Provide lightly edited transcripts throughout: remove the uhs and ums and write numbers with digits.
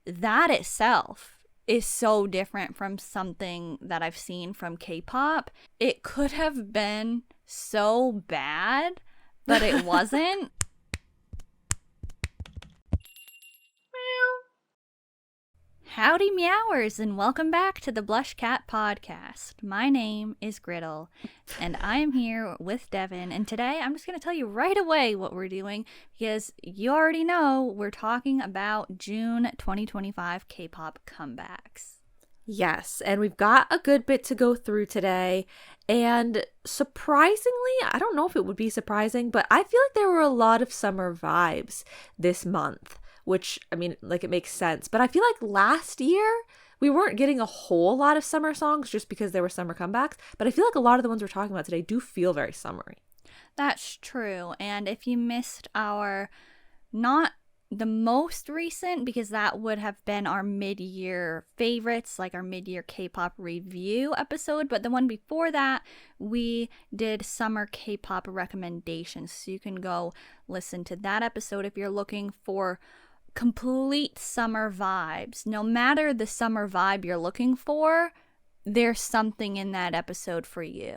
that itself is so different from something that I've seen from K-pop. It could have been so bad, but it wasn't. Howdy Meowers, and welcome back to the BlushCat podcast. My name is Griddle, and I am here with Devin, and today I'm just going to tell you right away what we're doing, because you already know we're talking about June 2025 K-pop comebacks. Yes, and we've got a good bit to go through today, and surprisingly, I don't know if it would be surprising, but I feel like there were a lot of summer vibes this month. Which, I mean, like, it makes sense. But I feel like last year, we weren't getting a whole lot of summer songs just because there were summer comebacks. But I feel like a lot of the ones we're talking about today do feel very summery. That's true. And if you missed our, not the most recent, because that would have been our mid-year favorites, like our mid-year K-pop review episode. But the one before that, we did summer K-pop recommendations. So you can go listen to that episode if you're looking for complete summer vibes. No matter the summer vibe you're looking for, there's something in that episode for you.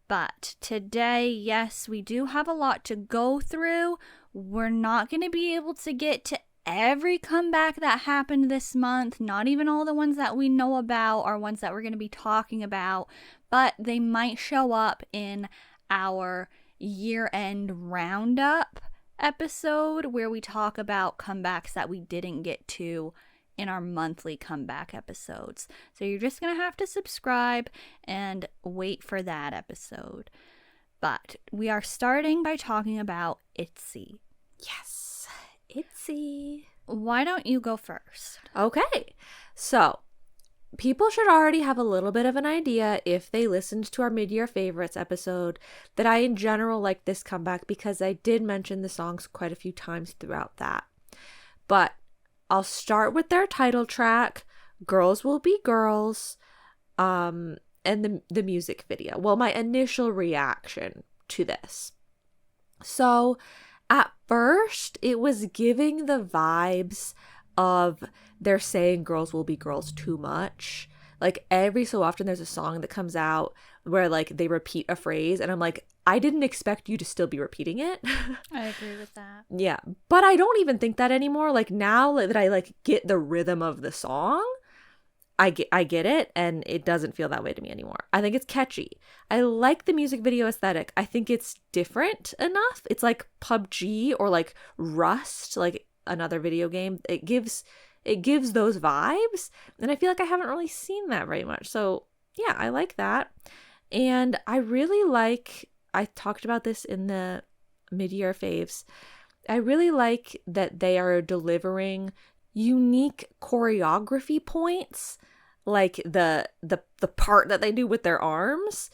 But today, yes, we do have a lot to go through. We're not going to be able to get to every comeback that happened this month, not even all the ones that we know about are ones that we're going to be talking about, but they might show up in our year-end roundup episode where we talk about comebacks that we didn't get to in our monthly comeback episodes. So you're just going to have to subscribe and wait for that episode. But we are starting by talking about ITZY. Yes, ITZY. Why don't you go first? Okay, so people should already have a little bit of an idea if they listened to our mid-year favorites episode that I in general like this comeback because I did mention the songs quite a few times throughout that. But I'll start with their title track, Girls Will Be Girls, and the music video. Well, my initial reaction to this. So at first, it was giving the vibes of they're saying girls will be girls too much. Like every so often there's a song that comes out where like they repeat a phrase and I'm like, I didn't expect you to still be repeating it. I agree with that. Yeah, but I don't even think that anymore. Like now that I like get the rhythm of the song, I get it, and it doesn't feel that way to me anymore. I think it's catchy. I like the music video aesthetic. I think it's different enough. It's like PUBG or like Rust, like another video game. It gives those vibes, and I feel like I haven't really seen that very much. So yeah, I like that. And I really like, I talked about this in the mid-year faves, I really like that they are delivering unique choreography points, like the part that they do with their arms.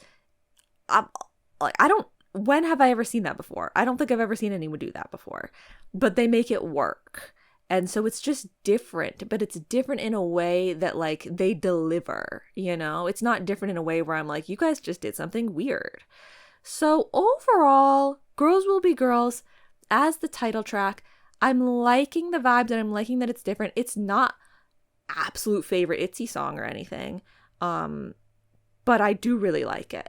When have I ever seen that before? I don't think I've ever seen anyone do that before, but they make it work. And so it's just different, but it's different in a way that like they deliver, you know? It's not different in a way where I'm like, you guys just did something weird. So overall, Girls Will Be Girls as the title track, I'm liking the vibes and I'm liking that it's different. It's not absolute favorite ITZY song or anything, but I do really like it.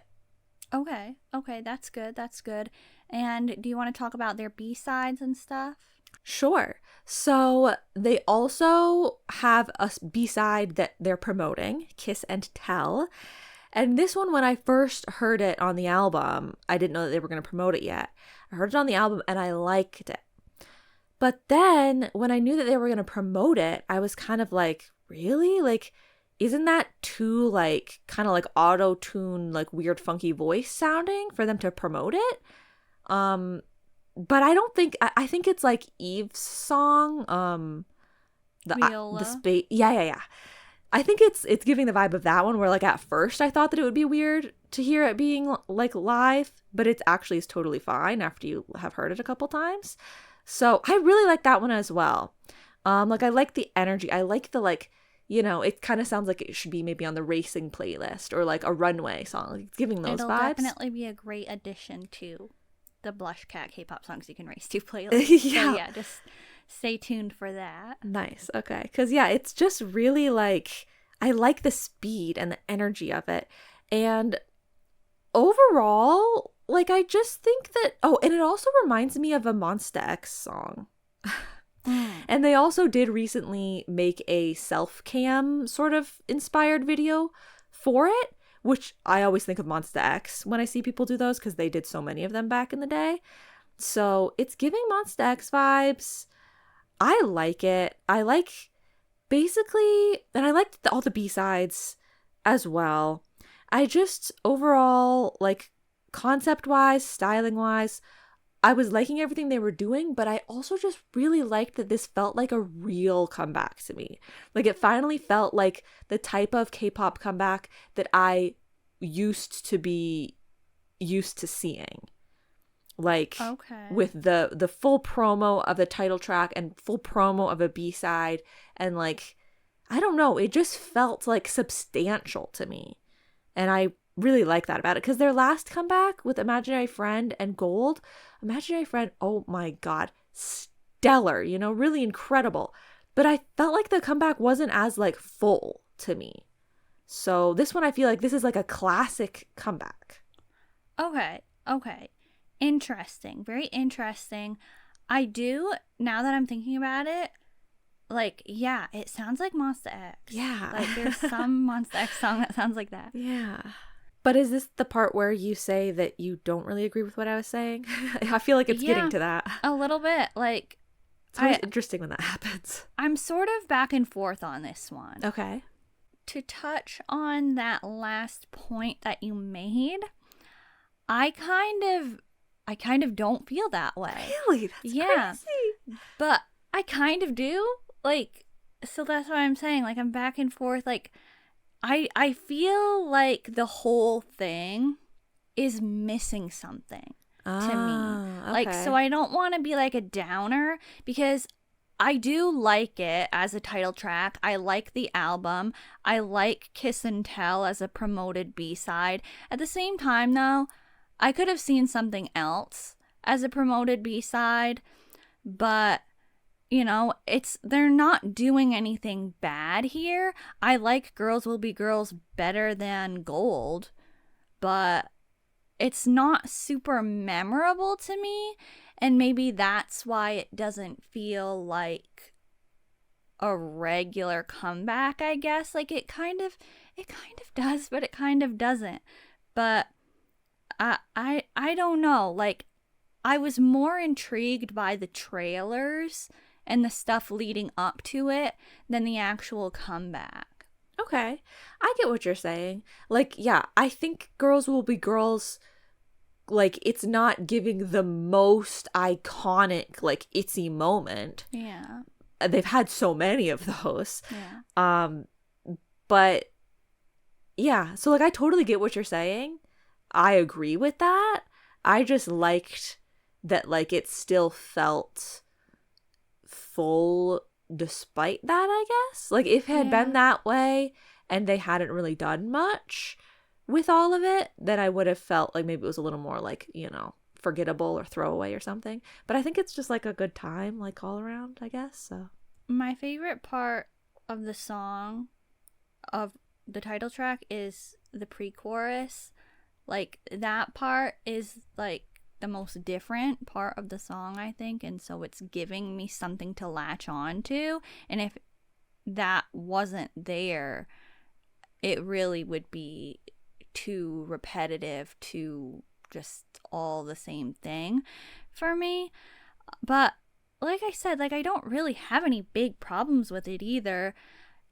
Okay, that's good. And do you want to talk about their B-sides and stuff? Sure. So they also have a B-side that they're promoting, Kiss and Tell. And this one, when I first heard it on the album, I didn't know that they were going to promote it yet. I heard it on the album and I liked it. But then when I knew that they were going to promote it, I was kind of like, really? Like, isn't that too like kind of like auto-tune, like weird funky voice sounding for them to promote it? But I don't think, I think it's like Eve's song, Viola. the space. Yeah. I think it's giving the vibe of that one where like at first I thought that it would be weird to hear it being like live, but it actually is totally fine after you have heard it a couple times. So I really like that one as well. Like I like the energy. I like the like, you know, it kind of sounds like it should be maybe on the racing playlist or like a runway song. Like, it's giving those It'll vibes. Definitely be a great addition to the BlushCat K-pop songs you can race to playlist. Yeah. So yeah, just stay tuned for that. Nice. Okay. Because, yeah, it's just really like, I like the speed and the energy of it. And overall, like, I just think that, oh, and it also reminds me of a Monsta X song. And they also did recently make a self-cam sort of inspired video for it, which I always think of Monsta X when I see people do those because they did so many of them back in the day. So it's giving Monsta X vibes. I like it. I like basically, and I liked all the B-sides as well. I just overall, like, concept-wise, styling-wise, I was liking everything they were doing, but I also just really liked that this felt like a real comeback to me. Like, it finally felt like the type of K-pop comeback that I used to be used to seeing. Like, with the full promo of the title track and full promo of a B-side, and, like, I don't know, it just felt, like, substantial to me. And I really like that about it, because their last comeback with Imaginary Friend and Gold, Imaginary Friend, oh my god, stellar, you know, really incredible. But I felt like the comeback wasn't as, like, full to me. So this one, I feel like this is like a classic comeback. Okay. Interesting. Very interesting. I do, now that I'm thinking about it, like, yeah, it sounds like Monsta X. Yeah. Like, there's some Monsta X song that sounds like that. Yeah. But is this the part where you say that you don't really agree with what I was saying? I feel like it's getting to that. A little bit. Like, it's always interesting when that happens. I'm sort of back and forth on this one. Okay. To touch on that last point that you made, I kind of don't feel that way. Really? That's crazy. But I kind of do. Like, so that's what I'm saying. Like, I'm back and forth. Like, I feel like the whole thing is missing something to me. Okay. Like, so I don't want to be like a downer, because I do like it as a title track. I like the album. I like Kiss and Tell as a promoted B-side. At the same time, though, I could have seen something else as a promoted B-side, but, you know, they're not doing anything bad here. I like Girls Will Be Girls better than Gold, but it's not super memorable to me, and maybe that's why it doesn't feel like a regular comeback, I guess. Like, it kind of does, but it kind of doesn't. But I don't know. Like, I was more intrigued by the trailers and the stuff leading up to it than the actual comeback. Okay. I get what you're saying. Like, yeah, I think Girls Will Be Girls, like, it's not giving the most iconic, like, ITZY moment. Yeah. They've had so many of those. Yeah. But yeah, so, like, I totally get what you're saying. I agree with that. I just liked that, like, it still felt full despite that, I guess. Like, if it had been that way and they hadn't really done much with all of it, then I would have felt like maybe it was a little more, like, you know, forgettable or throwaway or something. But I think it's just, like, a good time, like, all around, I guess. So my favorite part of the song, of the title track, is the pre-chorus. Like, that part is, like, the most different part of the song, I think, and so it's giving me something to latch on to. And if that wasn't there, it really would be too repetitive, to just all the same thing for me. But like I said, like, I don't really have any big problems with it either.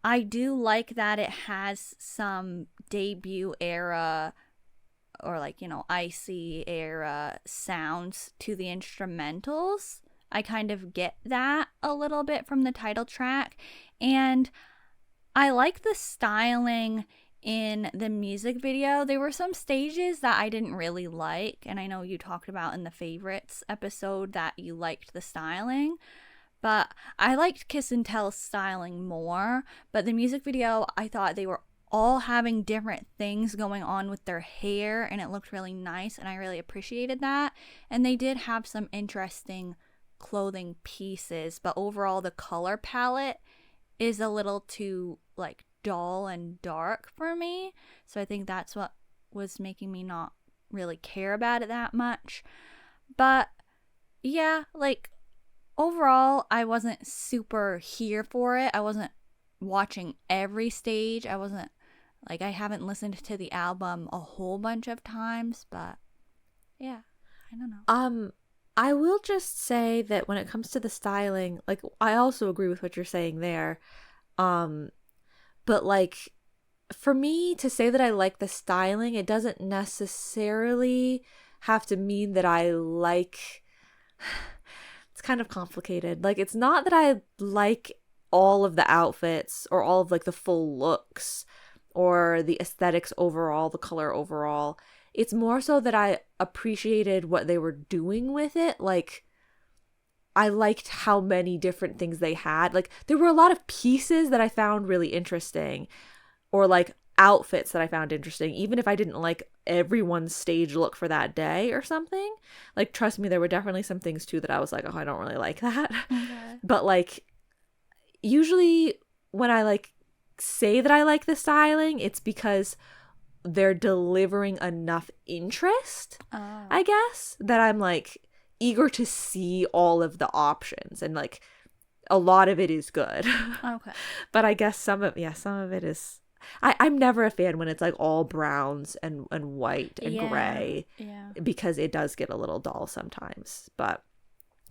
I do like that it has some debut era, or, like, you know, ITZY era sounds to the instrumentals. I kind of get that a little bit from the title track. And I like the styling in the music video. There were some stages that I didn't really like, and I know you talked about in the favorites episode that you liked the styling, but I liked Kiss and Tell's styling more. But the music video, I thought they were all having different things going on with their hair, and it looked really nice, and I really appreciated that. And they did have some interesting clothing pieces, but overall the color palette is a little too like dull and dark for me. So I think that's what was making me not really care about it that much. But yeah, like overall I wasn't super here for it. I wasn't watching every stage. I wasn't like, I haven't listened to the album a whole bunch of times, but yeah, I don't know. I will just say that when it comes to the styling, like I also agree with what you're saying there. But like for me to say that I like the styling, it doesn't necessarily have to mean that I like it's kind of complicated. Like it's not that I like all of the outfits or all of like the full looks or the aesthetics overall, the color overall. It's more so that I appreciated what they were doing with it. Like I liked how many different things they had. Like there were a lot of pieces that I found really interesting, or like outfits that I found interesting, even if I didn't like everyone's stage look for that day or something. Like trust me, there were definitely some things too that I was like, oh, I don't really like that. Okay. But like usually when I like say that I like the styling, it's because they're delivering enough interest, I guess, that I'm like eager to see all of the options, and like a lot of it is good. Okay. But I guess some of it is I'm never a fan when it's like all browns and white and gray. Yeah. Because it does get a little dull sometimes. But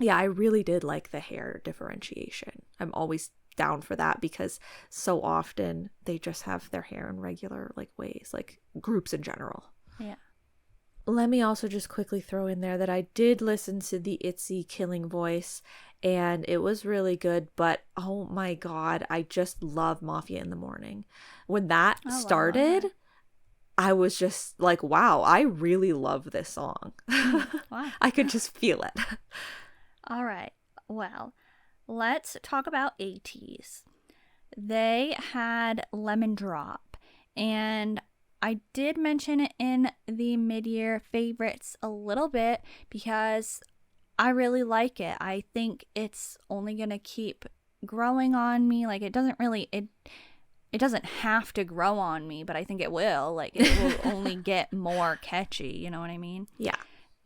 yeah, I really did like the hair differentiation. I'm always down for that because so often they just have their hair in regular like ways, like groups in general. Yeah. Let me also just quickly throw in there that I did listen to the ITZY Killing Voice and it was really good, but oh my god, I just love Mafia in the Morning. When that started, I was just like, wow, I really love this song. Wow. I could just feel it. All right. Well, let's talk about ATEEZ. They had Lemon Drop, and I did mention it in the mid-year favorites a little bit because I really like it. I think it's only going to keep growing on me. Like it doesn't have to grow on me, but I think it will. Like it will only get more catchy, you know what I mean? Yeah.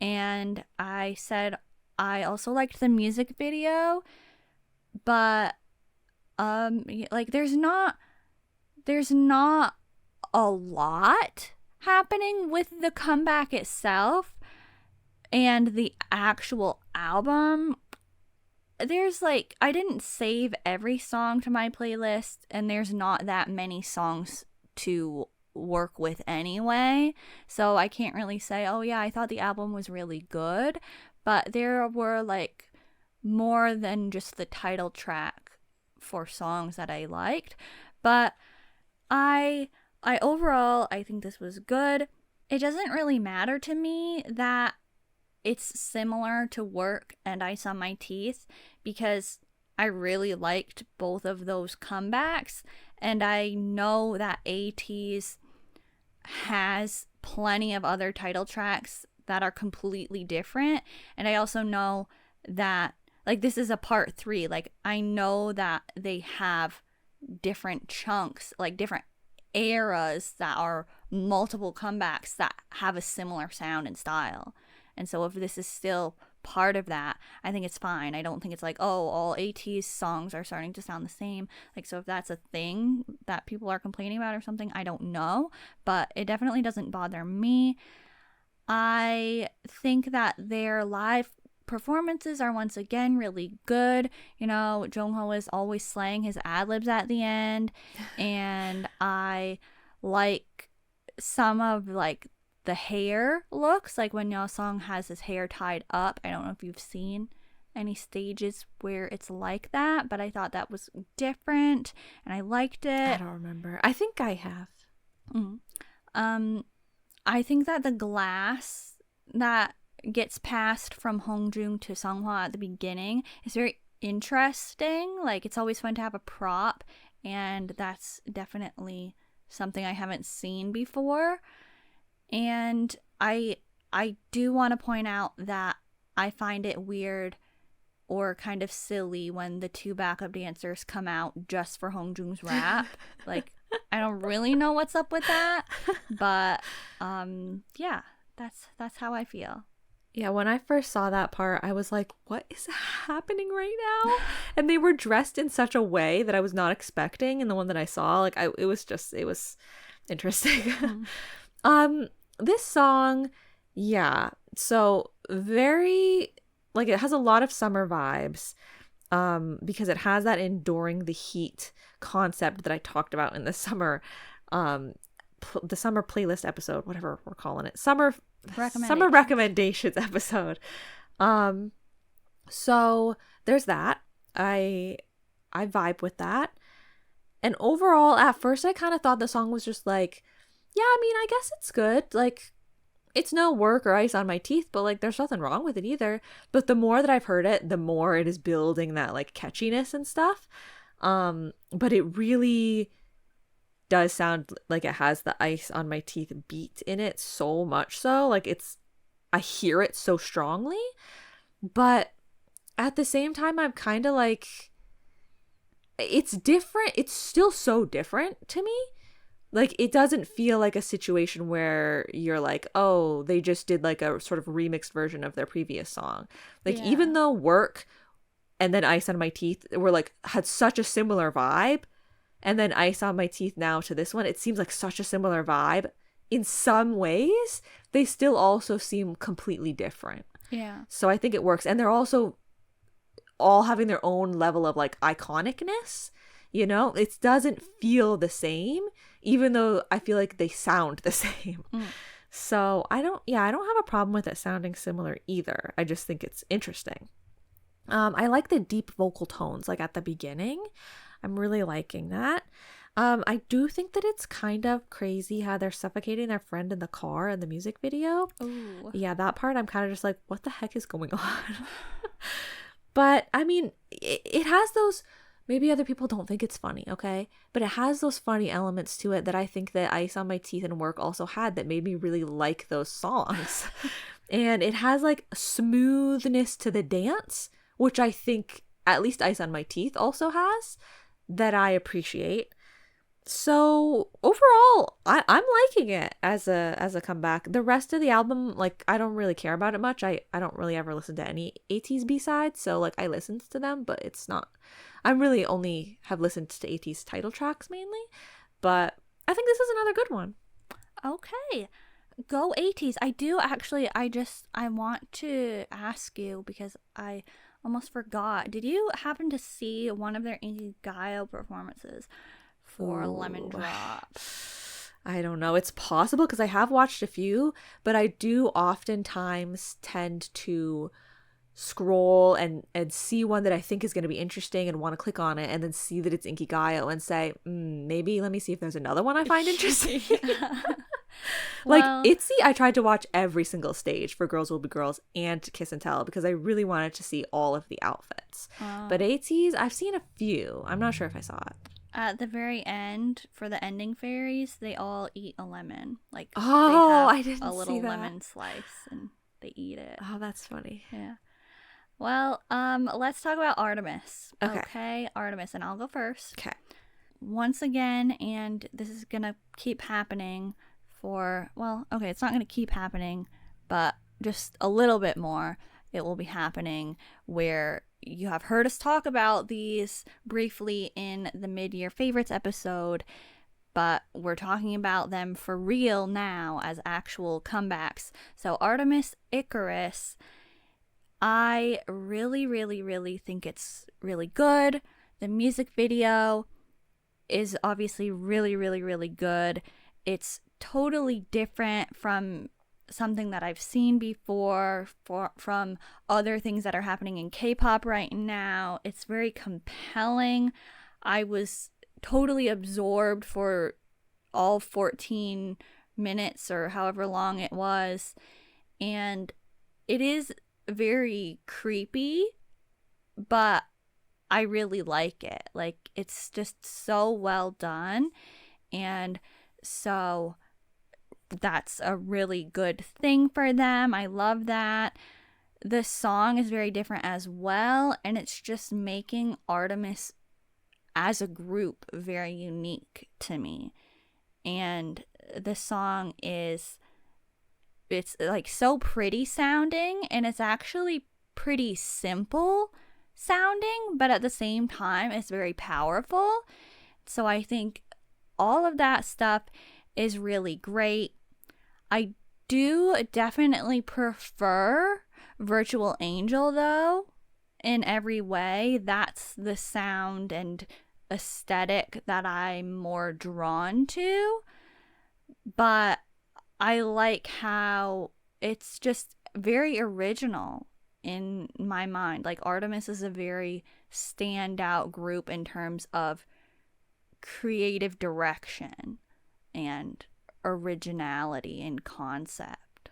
And I said I also liked the music video, but like there's not a lot happening with the comeback itself and the actual album. There's like, I didn't save every song to my playlist, and there's not that many songs to work with anyway, so I can't really say, oh yeah, I thought the album was really good, but there were like more than just the title track for songs that I liked. But I overall, I think this was good. It doesn't really matter to me that it's similar to Work and Ice on My Teeth because I really liked both of those comebacks, and I know that ATEEZ has plenty of other title tracks that are completely different, and I also know that like this is a part 3. Like I know that they have different chunks, like different eras that are multiple comebacks that have a similar sound and style. And so if this is still part of that, I think it's fine. I don't think it's like, oh, all ATEEZ songs are starting to sound the same. Like, so if that's a thing that people are complaining about or something, I don't know. But it definitely doesn't bother me. I think that their live performances are once again really good. You know, Jongho is always slaying his ad-libs at the end. And I like some of like the hair looks, like when Song has his hair tied up. I don't know if you've seen any stages where it's like that, but I thought that was different and I liked it. I don't remember. I think I have. I think that the glass that gets passed from Hongjung to Songhwa at the beginning is very interesting. Like it's always fun to have a prop, and that's definitely something I haven't seen before. And I do want to point out that I find it weird or kind of silly when the two backup dancers come out just for Hongjoong's rap. Like, I don't really know what's up with that, but yeah, that's how I feel. Yeah, when I first saw that part, I was like, what is happening right now? And they were dressed in such a way that I was not expecting. And the one that I saw, like, it was interesting. This song, yeah, so very, like, it has a lot of summer vibes, because it has that enduring the heat concept that I talked about in the summer, the summer playlist episode, whatever we're calling it, summer recommendations episode. So there's that. I vibe with that. And overall, at first I kind of thought the song was just like, yeah, I mean, I guess it's good. Like, it's no work or ice on my teeth, but like, there's nothing wrong with it either. But the more that I've heard it, the more it is building that like catchiness and stuff. But it really does sound like it has the ice on my teeth beat in it, so much so. Like, I hear it so strongly. But at the same time, I'm kind of like, it's different. It's still so different to me. Like, it doesn't feel like a situation where you're like, oh, they just did like a sort of remixed version of their previous song. Like, even though Work and then Ice on My Teeth were like, had such a similar vibe, and then Ice on My Teeth now to this one, it seems like such a similar vibe. In some ways, they still also seem completely different. Yeah. So I think it works. And they're also all having their own level of like iconicness. You know, it doesn't feel the same, even though I feel like they sound the same. So I don't have a problem with it sounding similar either. I just think it's interesting. I like the deep vocal tones, like at the beginning. I'm really liking that. I do think that it's kind of crazy how they're suffocating their friend in the car in the music video. Ooh. Yeah, that part I'm kind of just like, what the heck is going on? But I mean, it has those, maybe other people don't think it's funny, okay? But it has those funny elements to it that I think that Ice on My Teeth and Work also had that made me really like those songs. And it has like smoothness to the dance, which I think at least Ice on My Teeth also has, that I appreciate. So overall, I'm liking it as a comeback. The rest of the album, like, I don't really care about it much. I don't really ever listen to any ATEEZ B-sides, so like I listened to them, but it's not, I really only have listened to ATEEZ title tracks mainly. But I think this is another good one. Okay. Go ATEEZ. I do actually, I want to ask you because I almost forgot. Did you happen to see one of their ITZY performances for Lemon Drop? I don't know. It's possible because I have watched a few, but I do oftentimes tend to scroll and see one that I think is going to be interesting and want to click on it, and then see that it's ITZY and say, maybe let me see if there's another one I find interesting. Like, Well, ITZY, I tried to watch every single stage for Girls Will Be Girls and Kiss and Tell because I really wanted to see all of the outfits. But ATEEZ, I've seen a few. I'm not sure if I saw it. at the very end, for the ending fairies, they all eat a lemon. Like, Oh, they have I didn't a little see that. lemon slice and they eat it. Oh, that's funny. Yeah. Well, let's talk about Artemis. Okay. Artemis, and I'll go first. Okay. Once again, and this is gonna keep happening it's not gonna keep happening, but just a little bit more, it will be happening, where you have heard us talk about these briefly in the mid-year favorites episode, but we're talking about them for real now as actual comebacks. So Artemis Icarus, I really, really, really think it's really good. The music video is obviously really, really, really good. It's totally different from something that I've seen before, from other things that are happening in K-pop right now. It's very compelling. I was totally absorbed for all 14 minutes or however long it was. And it is very creepy, but I really like it. Like, it's just so well done. And so that's a really good thing for them. I love that. the song is very different as well, and it's just making ARTMS as a group very unique to me. And the song it's like so pretty sounding, and it's actually pretty simple sounding, but at the same time it's very powerful. So I think all of that stuff is really great. I do definitely prefer Virtual Angel though, in every way. That's the sound and aesthetic that I'm more drawn to, but I like how it's just very original in my mind. Like, ARTMS is a very standout group in terms of creative direction and originality in concept.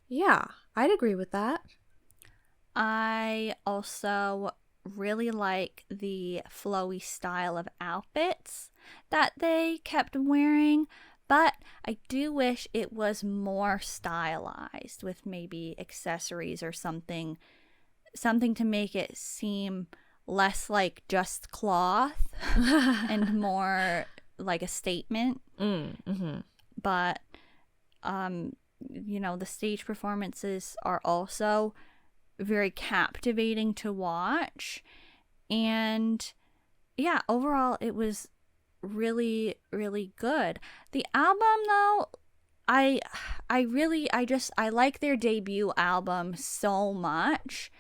Yeah, I'd agree with that. I also really like the flowy style of outfits that they kept wearing, but I do wish it was more stylized with maybe accessories or something to make it seem less like just cloth and more like a statement. But the stage performances are also very captivating to watch, and yeah, overall it was really, really good. The album though, I like their debut album so much,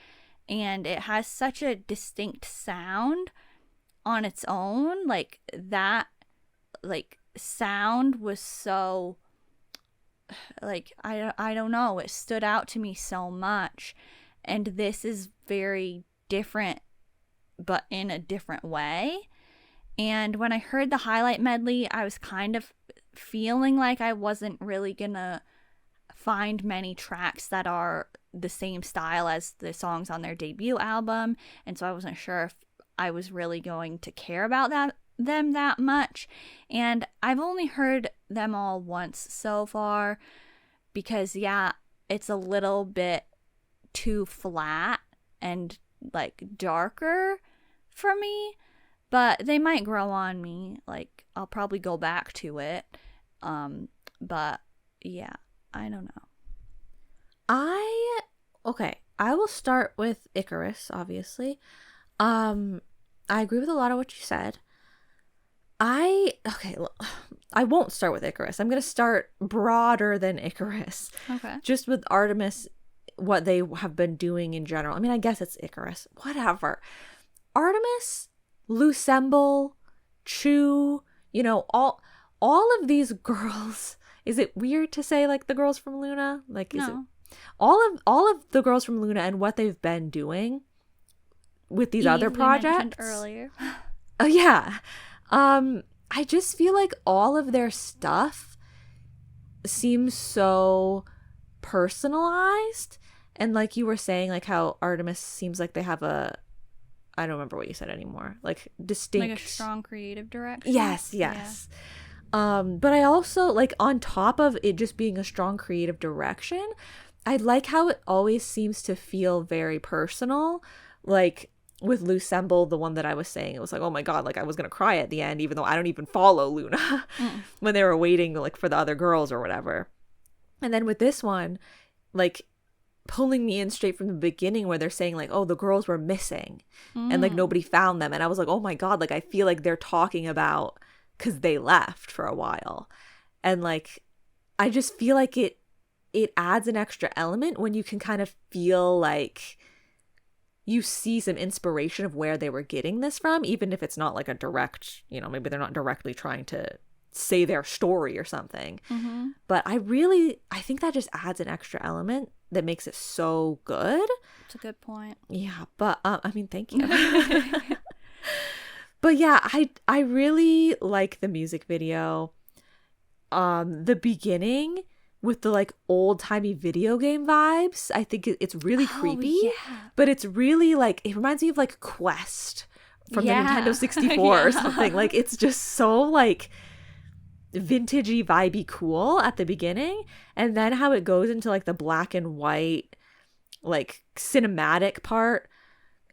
and it has such a distinct sound on its own. Like, that sound was so, like, I don't know, it stood out to me so much. And this is very different, but in a different way. And when I heard the highlight medley, I was kind of feeling like I wasn't really gonna find many tracks that are the same style as the songs on their debut album. And so I wasn't sure if I was really going to care about them that much. And I've only heard them all once so far because, yeah, it's a little bit too flat and like darker for me, but they might grow on me. Like, I'll probably go back to it. But yeah, I don't know. I will start with Icarus, obviously. I agree with a lot of what you said. I won't start with Icarus. I'm going to start broader than Icarus. Okay. Just with ARTMS, what they have been doing in general. I mean, I guess it's Icarus. Whatever. ARTMS, Lucemble, Chu, all of these girls. Is it weird to say like the girls from Luna? Like, is No. it all of the girls from Luna and what they've been doing with these other projects earlier. Oh yeah. I just feel like all of their stuff seems so personalized, and like you were saying, like how ARTMS seems like they have I don't remember what you said anymore, like distinct, like a strong creative direction. Yes. Yeah. But I also like, on top of it just being a strong creative direction, I like how it always seems to feel very personal. Like with Lucemble, the one that I was saying, it was like, oh my god, like I was gonna cry at the end, even though I don't even follow Luna when they were waiting like for the other girls or whatever. And then with this one, like pulling me in straight from the beginning, where they're saying like, oh, the girls were missing and like nobody found them, and I was like, oh my god, like I feel like they're talking about because they left for a while. And like I just feel like it adds an extra element when you can kind of feel like you see some inspiration of where they were getting this from, even if it's not like a direct, maybe they're not directly trying to say their story or something. But I think that just adds an extra element that makes it so good. It's a good point. Yeah, but I mean, thank you. But yeah, I really like the music video. The beginning with the like old-timey video game vibes, I think it's really creepy. Yeah. But it's really like, it reminds me of like Quest from the Nintendo 64 or something. Like, it's just so like vintagey, vibey cool at the beginning, and then how it goes into like the black and white like cinematic part.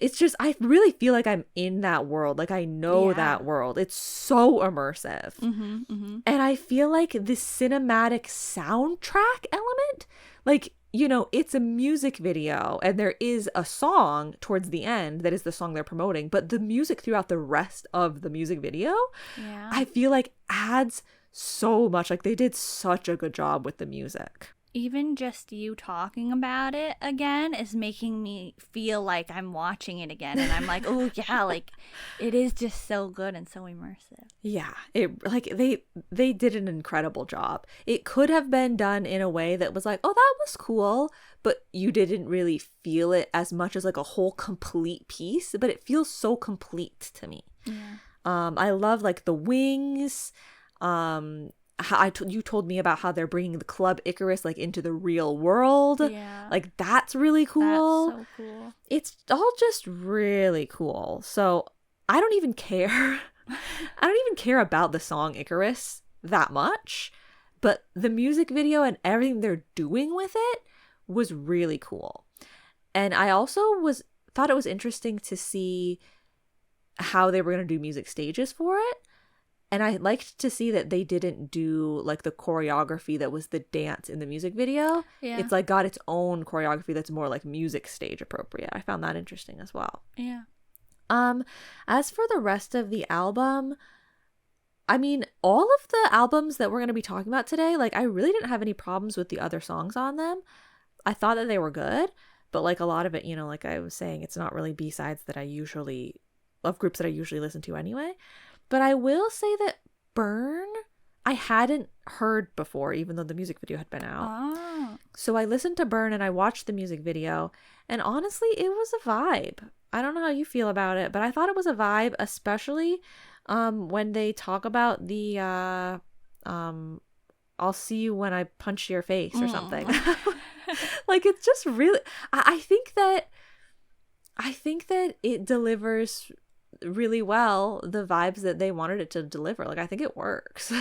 It's just, I really feel like I'm in that world. Like I know that world. It's so immersive. And I feel like the cinematic soundtrack element, like, you know, it's a music video and there is a song towards the end that is the song they're promoting, but the music throughout the rest of the music video, I feel like adds so much. Like they did such a good job with the music. Even just you talking about it again is making me feel like I'm watching it again. And I'm like, oh, yeah, like it is just so good and so immersive. Yeah, it like they did an incredible job. It could have been done in a way that was like, oh, that was cool, but you didn't really feel it as much as like a whole complete piece. But it feels so complete to me. Yeah. I love like the wings. You told me about how they're bringing the Club Icarus like into the real world. Yeah. Like that's really cool. That's so cool. It's all just really cool. So I don't even care. I don't even care about the song Icarus that much, but the music video and everything they're doing with it was really cool. And I also thought it was interesting to see how they were going to do music stages for it. And I liked to see that they didn't do like the choreography that was the dance in the music video. Yeah. It's like got its own choreography that's more like music stage appropriate. I found that interesting as well. Yeah. As for the rest of the album, I mean, all of the albums that we're going to be talking about today, like I really didn't have any problems with the other songs on them. I thought that they were good, but like a lot of it, you know, like I was saying, it's not really B-sides that I usually, of groups that I usually listen to anyway. But I will say that Burn, I hadn't heard before, even though the music video had been out. Oh. So I listened to Burn and I watched the music video, and honestly, it was a vibe. I don't know how you feel about it, but I thought it was a vibe, especially when they talk about the I'll see you when I punch your face or something. Like it's just really, I think that it delivers really well the vibes that they wanted it to deliver. Like I think it works.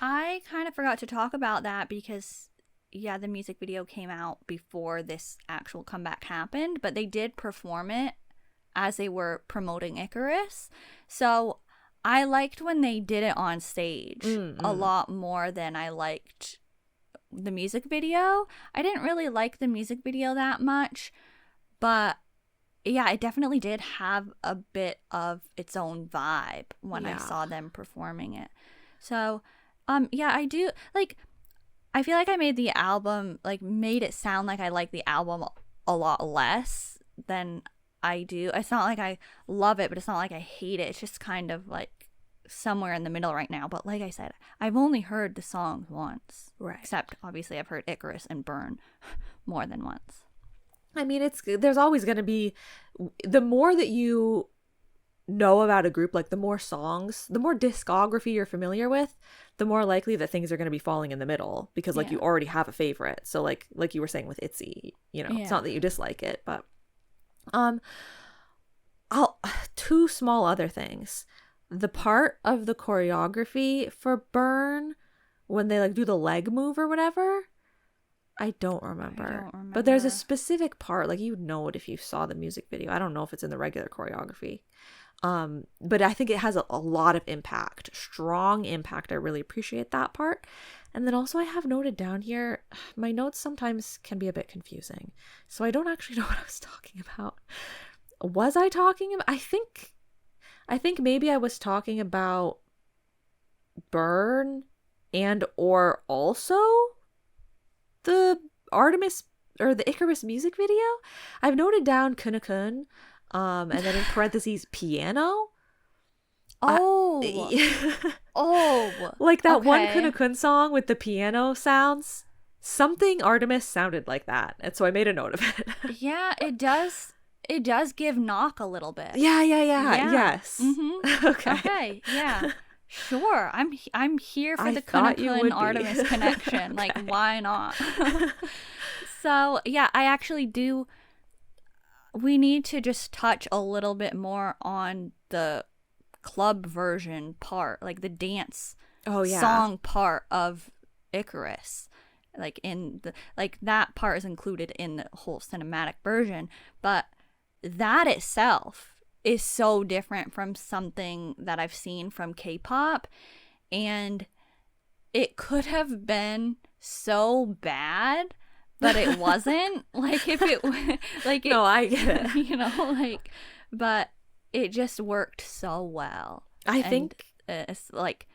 I kind of forgot to talk about that because the music video came out before this actual comeback happened, but they did perform it as they were promoting Icarus. So I liked when they did it on stage a lot more than I liked the music video. I didn't really like the music video that much, but yeah, it definitely did have a bit of its own vibe when I saw them performing it. So, I do, like, I feel like I made the album, like, made it sound like I like the album a lot less than I do. It's not like I love it, but it's not like I hate it. It's just kind of, like, somewhere in the middle right now. But like I said, I've only heard the songs once. Right. Except, obviously, I've heard Icarus and Burn more than once. I mean, there's always going to be, the more that you know about a group, like the more songs, the more discography you're familiar with, the more likely that things are going to be falling in the middle because like you already have a favorite. So like you were saying with ITZY, you know, it's not that you dislike it, but two small other things. The part of the choreography for Burn when they like do the leg move or whatever, I don't remember. But there's a specific part, like you'd know it if you saw the music video. I don't know if it's in the regular choreography. But I think it has a lot of impact, strong impact. I really appreciate that part. And then also I have noted down here, my notes sometimes can be a bit confusing. So I don't actually know what I was talking about. Was I talking about, I think maybe I was talking about Burn and or also the Artemis or the Icarus music video. I've noted down Kun, and then in parentheses piano. Oh, like that one Kun song with the piano sounds. Something Artemis sounded like that, and so I made a note of it. Yeah, it does. It does give knock a little bit. Yeah. Yes. Mm-hmm. Okay. Yeah. Sure. I'm here for the Kun Artemis connection. Like, why not? So, yeah, I actually do. We need to just touch a little bit more on the club version part, like the dance song part of Icarus. like in the like that part is included in the whole cinematic version, but that itself is so different from something that I've seen from K-pop, and it could have been so bad, but it wasn't. Like if it like it, No, I get it. you know, like, but it just worked so well. I think it's like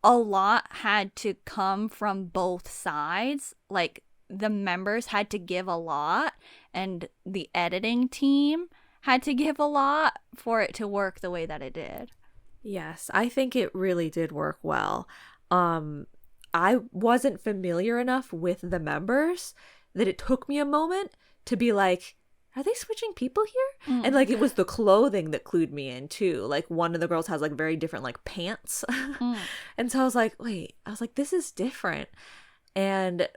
a lot had to come from both sides. Like the members had to give a lot, and the editing team had to give a lot for it to work the way that it did. yes, I think it really did work well. I wasn't familiar enough with the members that it took me a moment to be like, are they switching people here? And like it was the clothing that clued me in too. Like one of the girls has like very different like pants. And so I was like, wait, I was like, this is different. And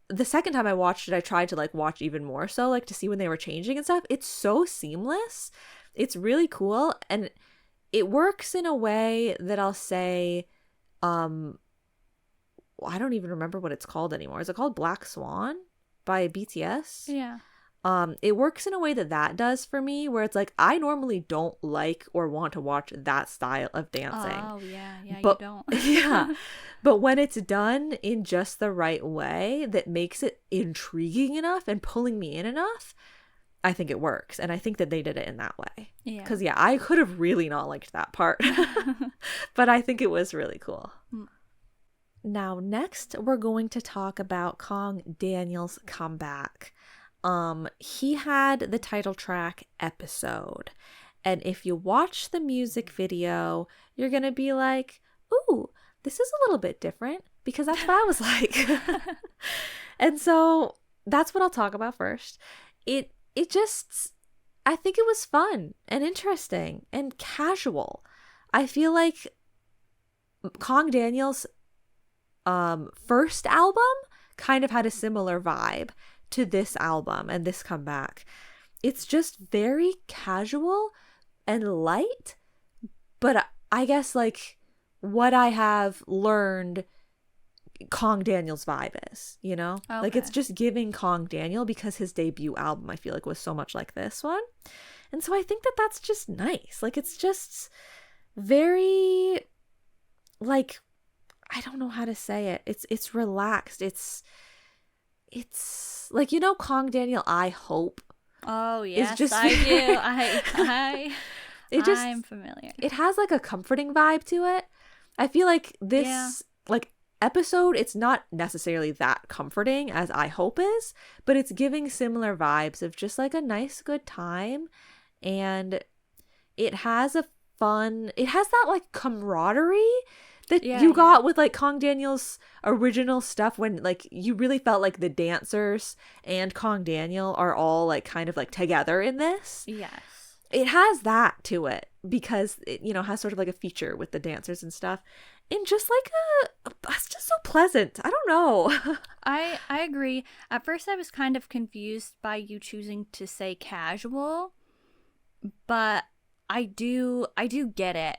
the second time I watched it, I tried to like watch even more so, like to see when they were changing and stuff. It's so seamless. It's really cool. And it works in a way that I'll say, I don't even remember what it's called anymore. Is it called Black Swan by BTS? Yeah. It works in a way that does for me, where it's like I normally don't like or want to watch that style of dancing. Oh yeah, but, you don't. Yeah. But when it's done in just the right way that makes it intriguing enough and pulling me in enough, I think it works. And I think that they did it in that way. Yeah. Because yeah, I could have really not liked that part. But I think it was really cool. Now, next, we're going to talk about Kang Daniel's comeback. He had the title track Episode. And if you watch the music video, you're going to be like, ooh, this is a little bit different, because that's what I was like. And so that's what I'll talk about first. It just, I think it was fun and interesting and casual. I feel like Kang Daniel's first album kind of had a similar vibe to this album and this comeback. It's just very casual and light, but I guess like what I have learned Kang Daniel's vibe is, you know? Okay. Like it's just giving Kang Daniel, because his debut album I feel like was so much like this one. And so I think that that's just nice. Like it's just very, like, I don't know how to say it. It's relaxed. It's like, you know, Kang Daniel, I Hope. Oh yes, just I do. I'm familiar. It has like a comforting vibe to it. I feel like this like Episode, it's not necessarily that comforting as I Hope is, but it's giving similar vibes of just like a nice good time. And it has that like camaraderie that you got with like Kang Daniel's original stuff, when like you really felt like the dancers and Kang Daniel are all like kind of like together in this. Yes. It has that to it, because it, you know, has sort of like a feature with the dancers and stuff. And just like it's just so pleasant. I don't know. I agree. At first I was kind of confused by you choosing to say casual, but I do get it.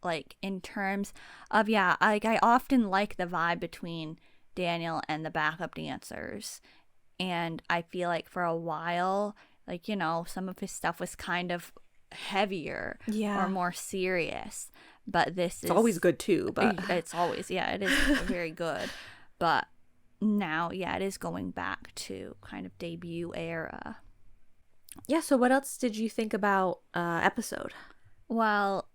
Like in terms of, like I often like the vibe between Daniel and the backup dancers. And I feel like for a while, like, you know, some of his stuff was kind of heavier or more serious. But this is always good too, but it's always, it is very good. But now, it is going back to kind of debut era. Yeah, so what else did you think about Episode? Well,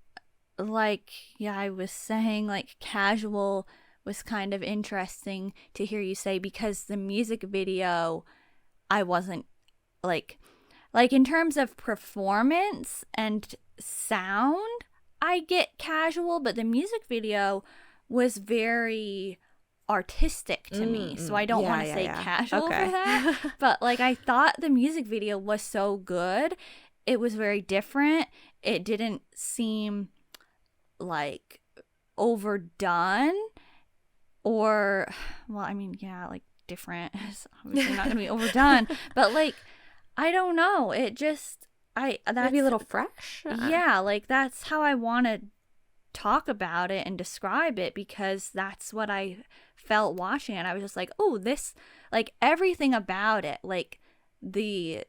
like, I was saying, like, casual was kind of interesting to hear you say, because the music video, I wasn't, like in terms of performance and sound, I get casual, but the music video was very artistic to me, so I don't want to say casual for that. But like, I thought the music video was so good. It was very different. It didn't seem like overdone, or, well, I mean, like different. It's obviously not gonna be overdone, but like, I don't know. It just, that's maybe a little fresh. Like that's how I wanted talk about it and describe it because that's what I felt watching it. I was just like, oh, this, like, everything about it, like the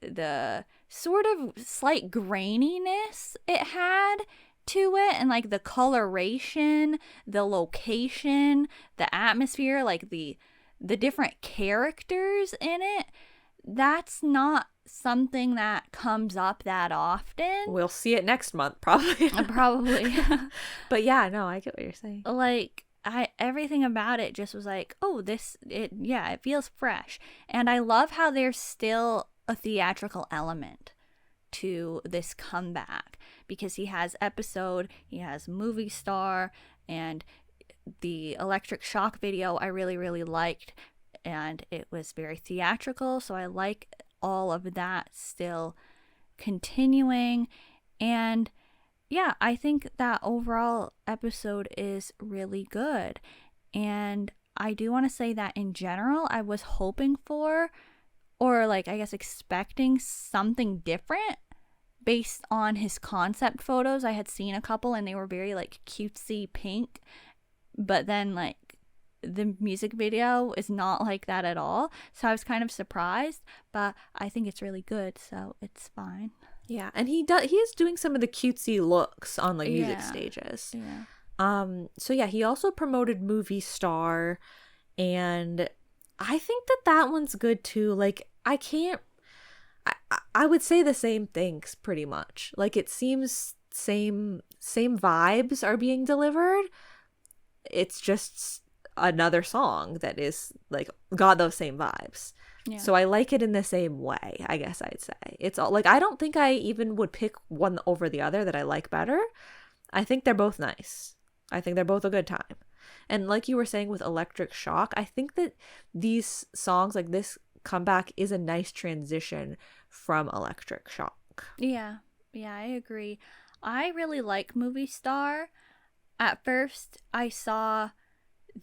sort of slight graininess it had to it, and like the coloration, the location, the atmosphere, like the different characters in it, that's not something that comes up that often. We'll see it next month, probably. Probably. But yeah, no, I get what you're saying. Like, everything about it just was like, oh, it feels fresh. And I love how there's still a theatrical element to this comeback, because he has episode, he has movie star, and the electric shock video I really, really liked, and it was very theatrical, so I like all of that still continuing. And yeah, I think that overall episode is really good. And I do want to say that in general, I was hoping for, or like, I guess expecting something different based on his concept photos. I had seen a couple and they were very like cutesy pink, but then like the music video is not like that at all. So I was kind of surprised, but I think it's really good, so it's fine. Yeah, and he is doing some of the cutesy looks on like music stages. Yeah. So yeah, he also promoted Movie Star, and I think that one's good too. Like, I would say the same things pretty much. Like, it seems same vibes are being delivered. It's just another song that is like got those same vibes. Yeah. So I like it in the same way, I guess I'd say. It's all like, I don't think I even would pick one over the other that I like better. I think they're both nice. I think they're both a good time. And like you were saying with Electric Shock, I think that these songs, like this comeback, is a nice transition from Electric Shock. Yeah, I agree. I really like Movie Star. At first, I saw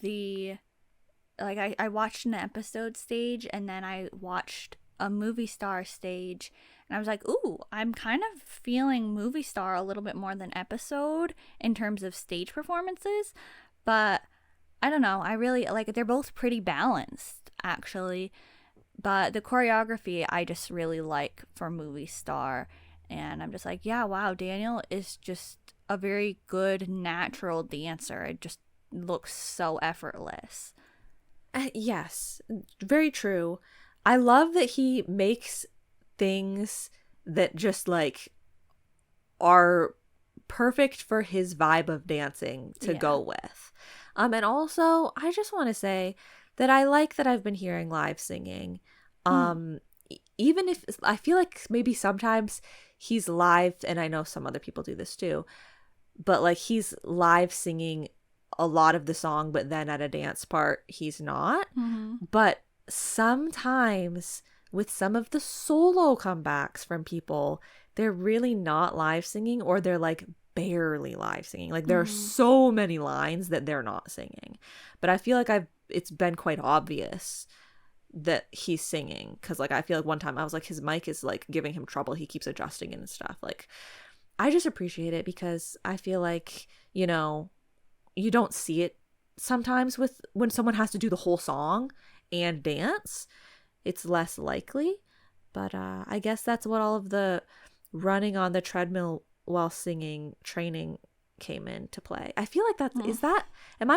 I watched an episode stage, and then I watched a Movie Star stage, and I was like, ooh, I'm kind of feeling Movie Star a little bit more than episode in terms of stage performances. But I don't know, I really like, they're both pretty balanced actually, but the choreography I just really like for Movie Star, and I'm just like, yeah, wow, Daniel is just a very good natural dancer. It just looks so effortless. Yes, very true. I love that he makes things that just like are perfect for his vibe of dancing to go with. And also, I just want to say that I like that I've been hearing live singing. Even if I feel like maybe sometimes he's live, and I know some other people do this too, but like he's live singing a lot of the song, but then at a dance part he's not. But sometimes with some of the solo comebacks from people, they're really not live singing, or they're like barely live singing. Like there are so many lines that they're not singing, but I feel like it's been quite obvious that he's singing, because like I feel like one time I was like, his mic is like giving him trouble, he keeps adjusting it and stuff. Like, I just appreciate it, because I feel like, you know, you don't see it sometimes with when someone has to do the whole song and dance. It's less likely. But I guess that's what all of the running on the treadmill while singing training came into play. I feel like am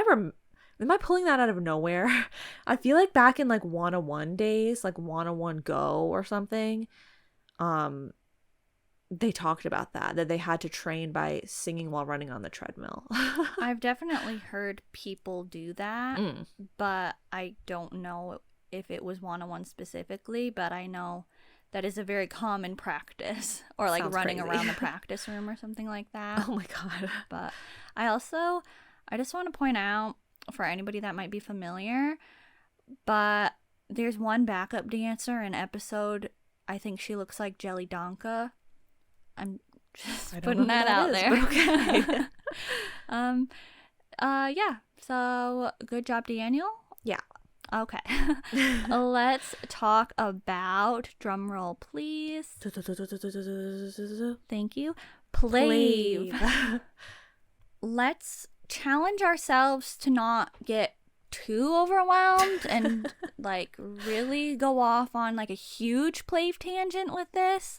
I pulling that out of nowhere? I feel like back in like 101 days, like 101 Go or something, they talked about that they had to train by singing while running on the treadmill. I've definitely heard people do that, but I don't know if it was 101 specifically, but I know that is a very common practice, or like running around the practice room or something like that. Oh my God. But I just want to point out, for anybody that might be familiar, but there's one backup dancer in episode, I think she looks like Jelly Donka. I'm just putting that out there. Okay. Yeah. So good job, Daniel. Yeah. Okay. Let's talk about, drum roll please. Thank you. PLAVE. let's challenge ourselves to not get too overwhelmed and like really go off on like a huge PLAVE tangent with this.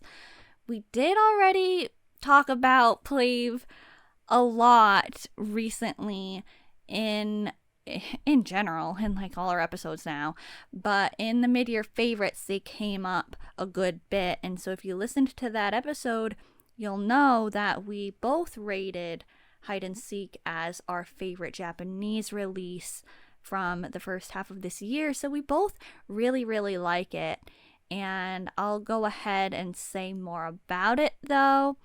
We did already talk about PLAVE a lot recently in general in like all our episodes now, but in the mid-year favorites they came up a good bit, and so if you listened to that episode you'll know that we both rated Hide and Seek as our favorite Japanese release from the first half of this year, so we both really like it. And I'll go ahead and say more about it though.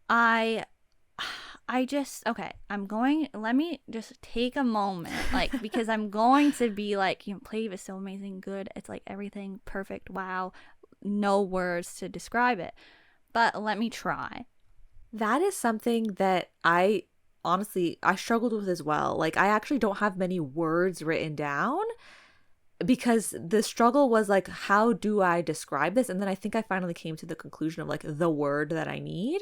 Let me just take a moment, like, because I'm going to be like, PLAVE is so amazing, good, it's like everything perfect, wow, no words to describe it, but let me try. That is something that I struggled with as well. Like, I actually don't have many words written down because the struggle was like, how do I describe this? And then I think I finally came to the conclusion of like the word that I need.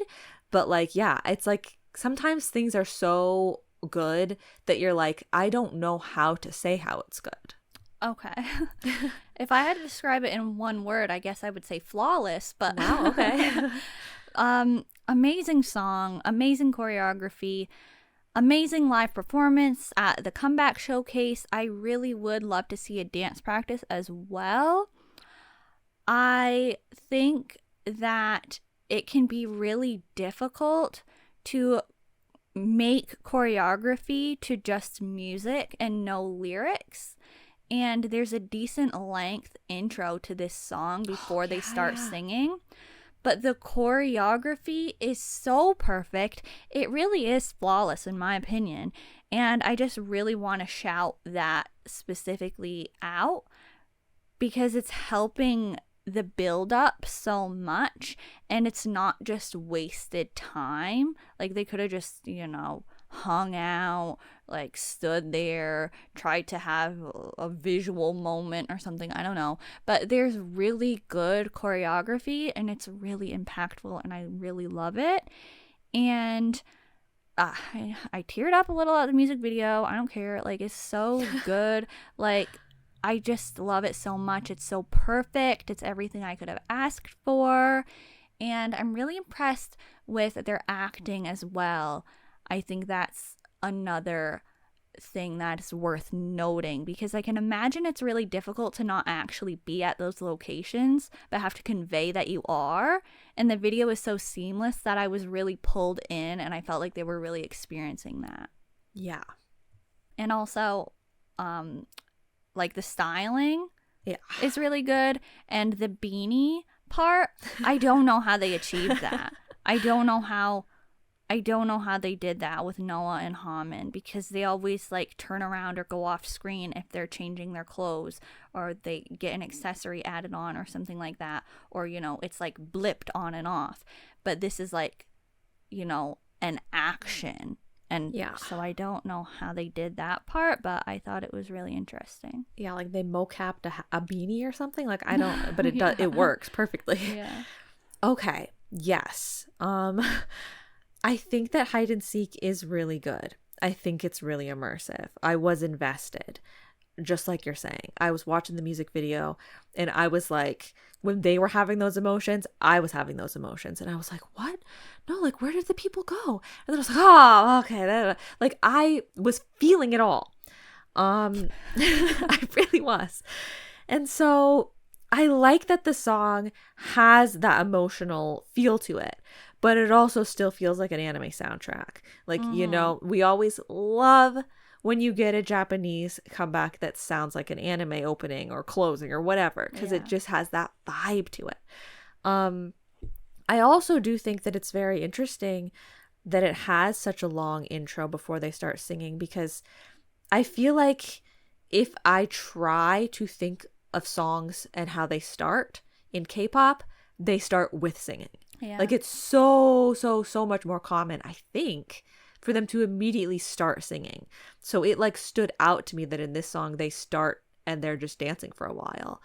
But like, yeah, it's like sometimes things are so good that you're like, I don't know how to say how it's good. Okay. If I had to describe it in one word, I guess I would say flawless, but wow, okay. Amazing song, amazing choreography, amazing live performance at the comeback showcase. I really would love to see a dance practice as well. I think that it can be really difficult to make choreography to just music and no lyrics. And there's a decent length intro to this song before they start singing. But the choreography is so perfect. It really is flawless in my opinion. And I just really want to shout that specifically out because it's helping the build up so much, and it's not just wasted time. Like they could have just, hung out, like stood there, tried to have a visual moment or something, I don't know, but there's really good choreography and it's really impactful and I really love it. And I teared up a little at the music video. I don't care, like it's so good. Like I just love it so much. It's so perfect. It's everything I could have asked for, and I'm really impressed with their acting as well. I think that's another thing that's worth noting because I can imagine it's really difficult to not actually be at those locations but have to convey that you are, and the video is so seamless that I was really pulled in and I felt like they were really experiencing that. Yeah. And also like the styling is really good, and the beanie part, I don't know how they achieved that. I don't know how they did that with Noah and Haman, because they always like turn around or go off screen if they're changing their clothes, or they get an accessory added on or something like that, or it's like blipped on and off. But this is like an action, and so I don't know how they did that part, but I thought it was really interesting. Yeah, like they mocapped a beanie or something, like I don't, but it does, it works perfectly. Yeah. Okay. Yes. I think that Hide and Seek is really good. I think it's really immersive. I was invested, just like you're saying. I was watching the music video and I was like, when they were having those emotions, I was having those emotions. And I was like, what? No, like, where did the people go? And then I was like, oh, okay. Like, I was feeling it all. I really was. And so I like that the song has that emotional feel to it, but it also still feels like an anime soundtrack. Like, we always love when you get a Japanese comeback that sounds like an anime opening or closing or whatever, because it just has that vibe to it. I also do think that it's very interesting that it has such a long intro before they start singing, because I feel like if I try to think of songs and how they start in K-pop, they start with singing. Yeah. Like it's so much more common, I think, for them to immediately start singing. So it like stood out to me that in this song they start and they're just dancing for a while.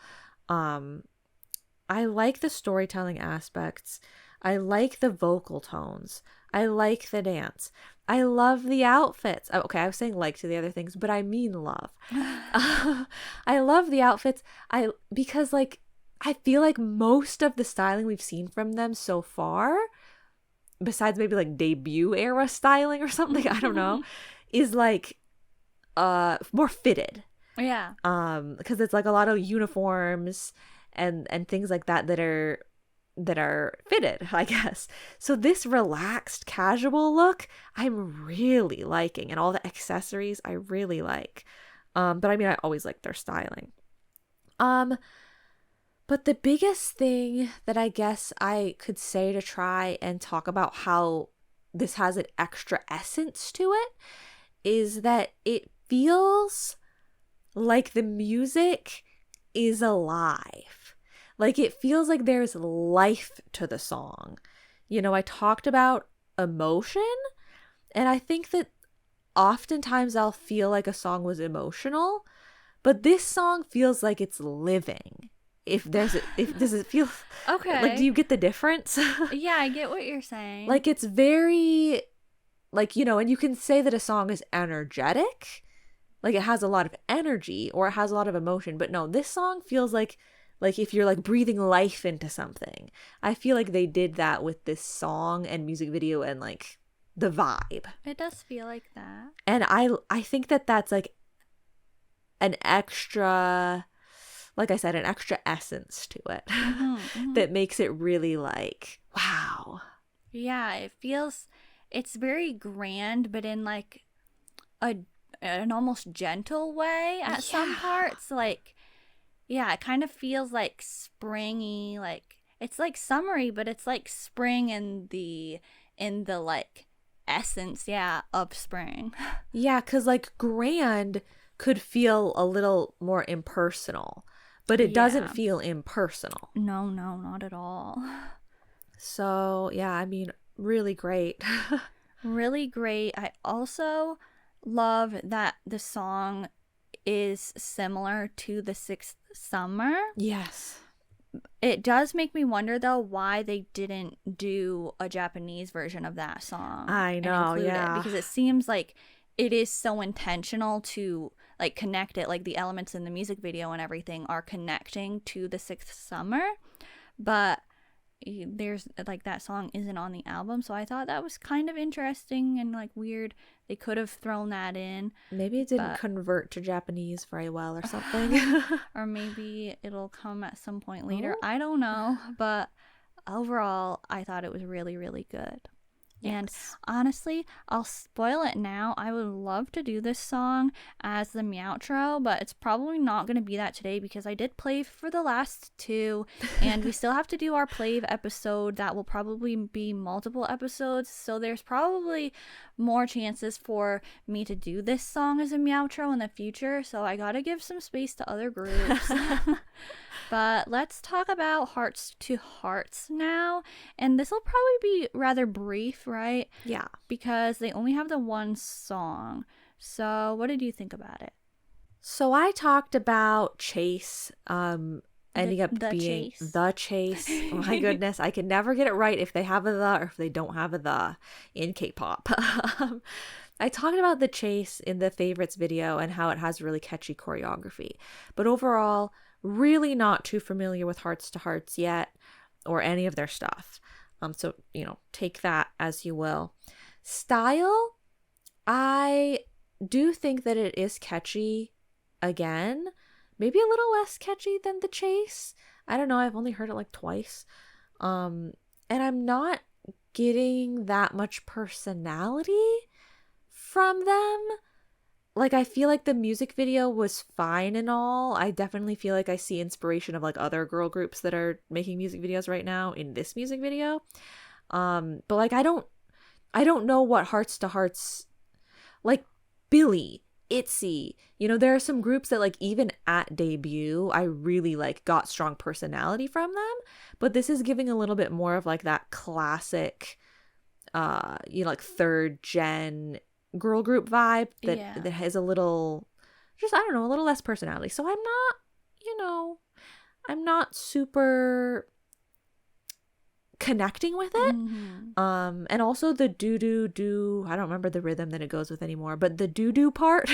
I like the storytelling aspects. I like the vocal tones. I like the dance. I love the outfits. Oh, okay, I was saying like to the other things, but I mean love. I love the outfits. Because like I feel like most of the styling we've seen from them so far, besides maybe like debut era styling or something, I don't know, is like more fitted. Yeah. Because it's like a lot of uniforms and things like that that are fitted, I guess. So this relaxed casual look I'm really liking, and all the accessories I really like. But I mean, I always like their styling. But the biggest thing that I guess I could say to try and talk about how this has an extra essence to it is that it feels like the music is alive. Like it feels like there's life to the song. You know, I talked about emotion, and I think that oftentimes I'll feel like a song was emotional, but this song feels like it's living. Does it feel Okay. like, do you get the difference? Yeah, I get what you're saying. Like it's very, like, you know, and you can say that a song is energetic, like it has a lot of energy or it has a lot of emotion, but no, this song feels like if you're like breathing life into something. I feel like they did that with this song and music video and like the vibe. It does feel like that. And I think that that's like an extra, like I said, an extra essence to it that makes it really like, wow. Yeah, it's very grand, but in like an almost gentle way at some parts. Like, yeah, it kind of feels like springy, like it's like summery, but it's like spring in the like essence, of spring. Yeah, because like grand could feel a little more impersonal, but it doesn't feel impersonal. No, not at all. So, yeah, I mean, really great. Really great. I also love that the song is similar to The Sixth Summer. Yes. It does make me wonder, though, why they didn't do a Japanese version of that song. I know, yeah. Because it seems like it is so intentional to like connect it, like the elements in the music video and everything are connecting to The Sixth Summer, but there's like that song isn't on the album, so I thought that was kind of interesting and like weird. They could have thrown that in. Maybe it didn't convert to Japanese very well or something. Or maybe it'll come at some point later. I don't know, but overall I thought it was really, really good. Yes. And honestly, I'll spoil it now. I would love to do this song as the Meowtro, but it's probably not going to be that today because I did play for the last two, and we still have to do our PLAVE episode. That will probably be multiple episodes, so there's probably more chances for me to do this song as a Meowtro in the future, so I gotta give some space to other groups. But let's talk about Hearts to Hearts now, and this will probably be rather brief, right? Yeah. Because they only have the one song. So what did you think about it? So I talked about Chase ending up being Chase. The Chase. Oh my goodness, I can never get it right if they have a the or if they don't have a the in K-pop. I talked about the Chase in the favorites video and how it has really catchy choreography. But overall, really not too familiar with Hearts to Hearts yet or any of their stuff. So, you know, take that as you will. Style, I do think that it is catchy again. Maybe a little less catchy than The Chase. I don't know. I've only heard it like twice. And I'm not getting that much personality from them. Like, I feel like the music video was fine and all. I definitely feel like I see inspiration of like other girl groups that are making music videos right now in this music video. But like, I don't know what Hearts to Hearts, like Billy, ITZY, you know, there are some groups that like even at debut, I really like got strong personality from them. But this is giving a little bit more of like that classic, you know, like third gen girl group vibe that has a little, just, I don't know, a little less personality. So I'm not, you know, I'm not super connecting with it. Mm-hmm. And also the do, I don't remember the rhythm that it goes with anymore, but the do part,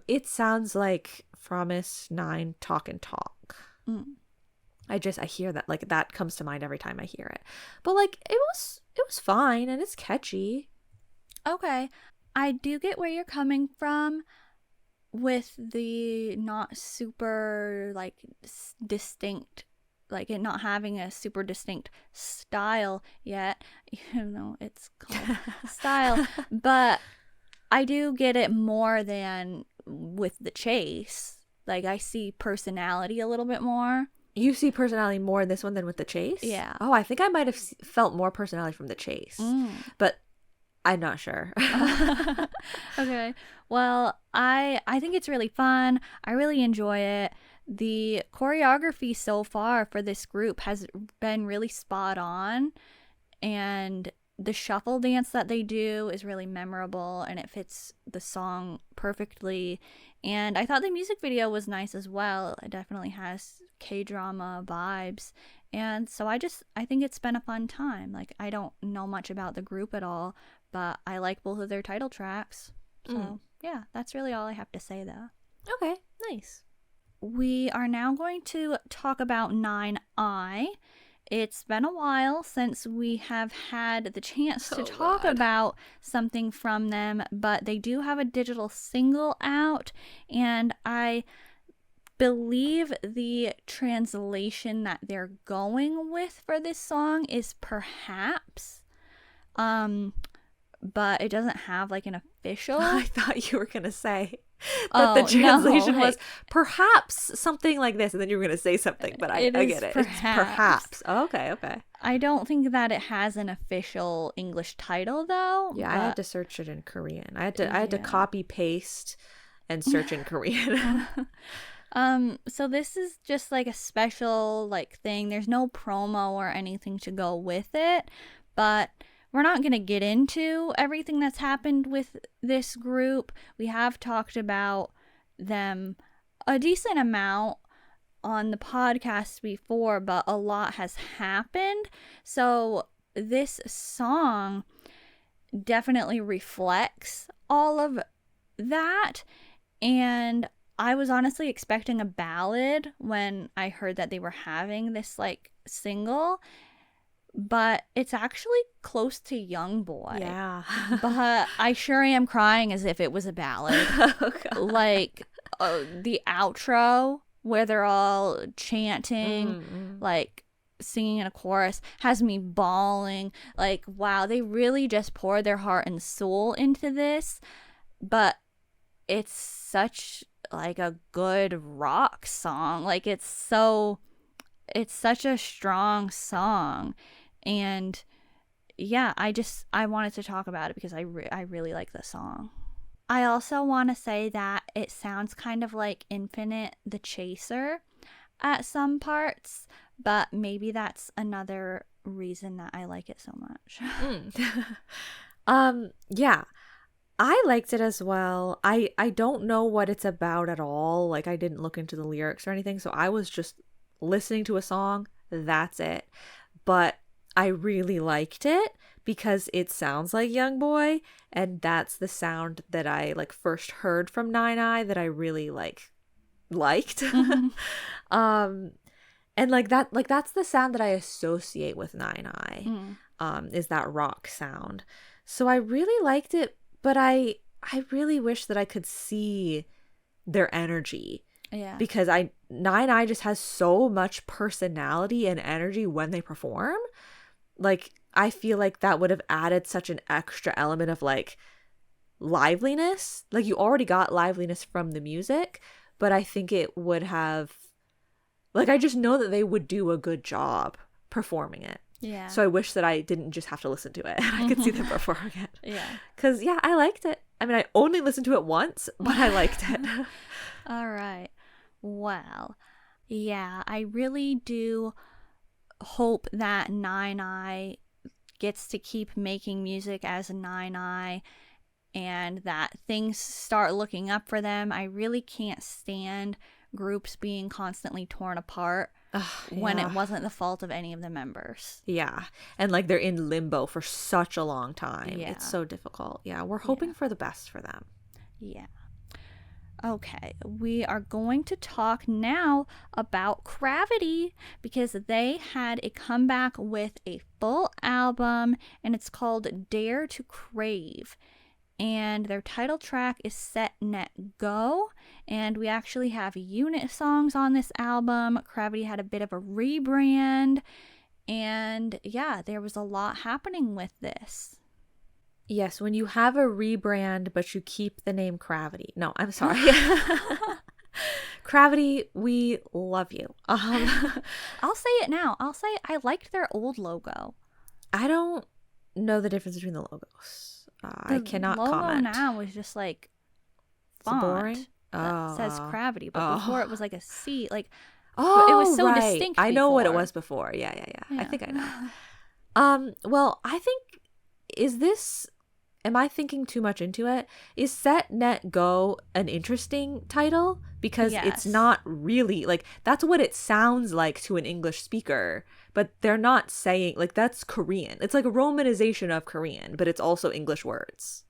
it sounds like Promise9 Talk and Talk. I hear that, like, that comes to mind every time I hear it. But like it was fine, and it's catchy. Okay. I do get where you're coming from with the not super like distinct, like it not having a super distinct style yet, even though it's called style. But I do get it more than with the chase. Like I see personality a little bit more. You see personality more in this one than with the chase? Yeah. Oh, I think I might have felt more personality from the chase. But I'm not sure. Okay. Well, I think it's really fun. I really enjoy it. The choreography so far for this group has been really spot on, and the shuffle dance that they do is really memorable, and it fits the song perfectly. And I thought the music video was nice as well. It definitely has K-drama vibes. And so I think it's been a fun time. Like, I don't know much about the group at all, but I like both of their title tracks. So, yeah, that's really all I have to say, though. Okay, nice. We are now going to talk about NINE.i. It's been a while since we have had the chance to talk about something from them, but they do have a digital single out, and I believe the translation that they're going with for this song is perhaps, but it doesn't have like an official. I thought you were gonna say that the translation was perhaps something like this, and then you were gonna say something, but I get it. Perhaps. It's perhaps. Oh, okay. I don't think that it has an official English title though. Yeah, I had to search it in Korean. I had to copy paste and search in Korean. So this is just like a special like thing. There's no promo or anything to go with it, but we're not going to get into everything that's happened with this group. We have talked about them a decent amount on the podcast before, but a lot has happened. So this song definitely reflects all of that. And I was honestly expecting a ballad when I heard that they were having this like single, but it's actually close to Young Boy. Yeah. But I sure am crying as if it was a ballad. Like the outro where they're all chanting, like singing in a chorus, has me bawling. Like, wow, they really just poured their heart and soul into this. But it's such like a good rock song. Like it's such a strong song. And yeah, I wanted to talk about it because I really like the song. I also want to say that it sounds kind of like Infinite the Chaser at some parts, but maybe that's another reason that I like it so much. Yeah. I liked it as well. I don't know what it's about at all. Like, I didn't look into the lyrics or anything, so I was just listening to a song. That's it. But I really liked it because it sounds like Young Boy, and that's the sound that I like first heard from NINE.i that I really liked. And that's the sound that I associate with NINE.i. Is that rock sound. So I really liked it, but I really wish that I could see their energy. Yeah. Because NINE.i just has so much personality and energy when they perform. Like, I feel like that would have added such an extra element of like liveliness. Like, you already got liveliness from the music, but I think it would have, like, I just know that they would do a good job performing it. Yeah. So I wish that I didn't just have to listen to it. I could see them performing it. Yeah. Because, yeah, I liked it. I mean, I only listened to it once, but I liked it. All right. Well, yeah, I really do hope that NINE.i gets to keep making music as NINE.i and that things start looking up for them. I really can't stand groups being constantly torn apart. when it wasn't the fault of any of the members. Yeah. And like they're in limbo for such a long time. Yeah. It's so difficult. Yeah. We're hoping for the best for them. Yeah. Okay, we are going to talk now about CRAVITY because they had a comeback with a full album and it's called Dare to Crave. And their title track is Set Net Go. And we actually have unit songs on this album. CRAVITY had a bit of a rebrand. And yeah, there was a lot happening with this. Yes, when you have a rebrand, but you keep the name CRAVITY. No, I'm sorry. CRAVITY, we love you. I'll say it now. I'll say I liked their old logo. I don't know the difference between the logos. I cannot comment. The logo comment. now is just like font boring? that says CRAVITY, but before it was like a C. Like, oh, it was so right. distinct. I know what it before. was before. Yeah. I think I know. Well, I think am I thinking too much into it? Is Set Net Go an interesting title? Because it's not really, like, that's what it sounds like to an English speaker, but they're not saying, like, that's Korean. It's like a romanization of Korean, but it's also English words.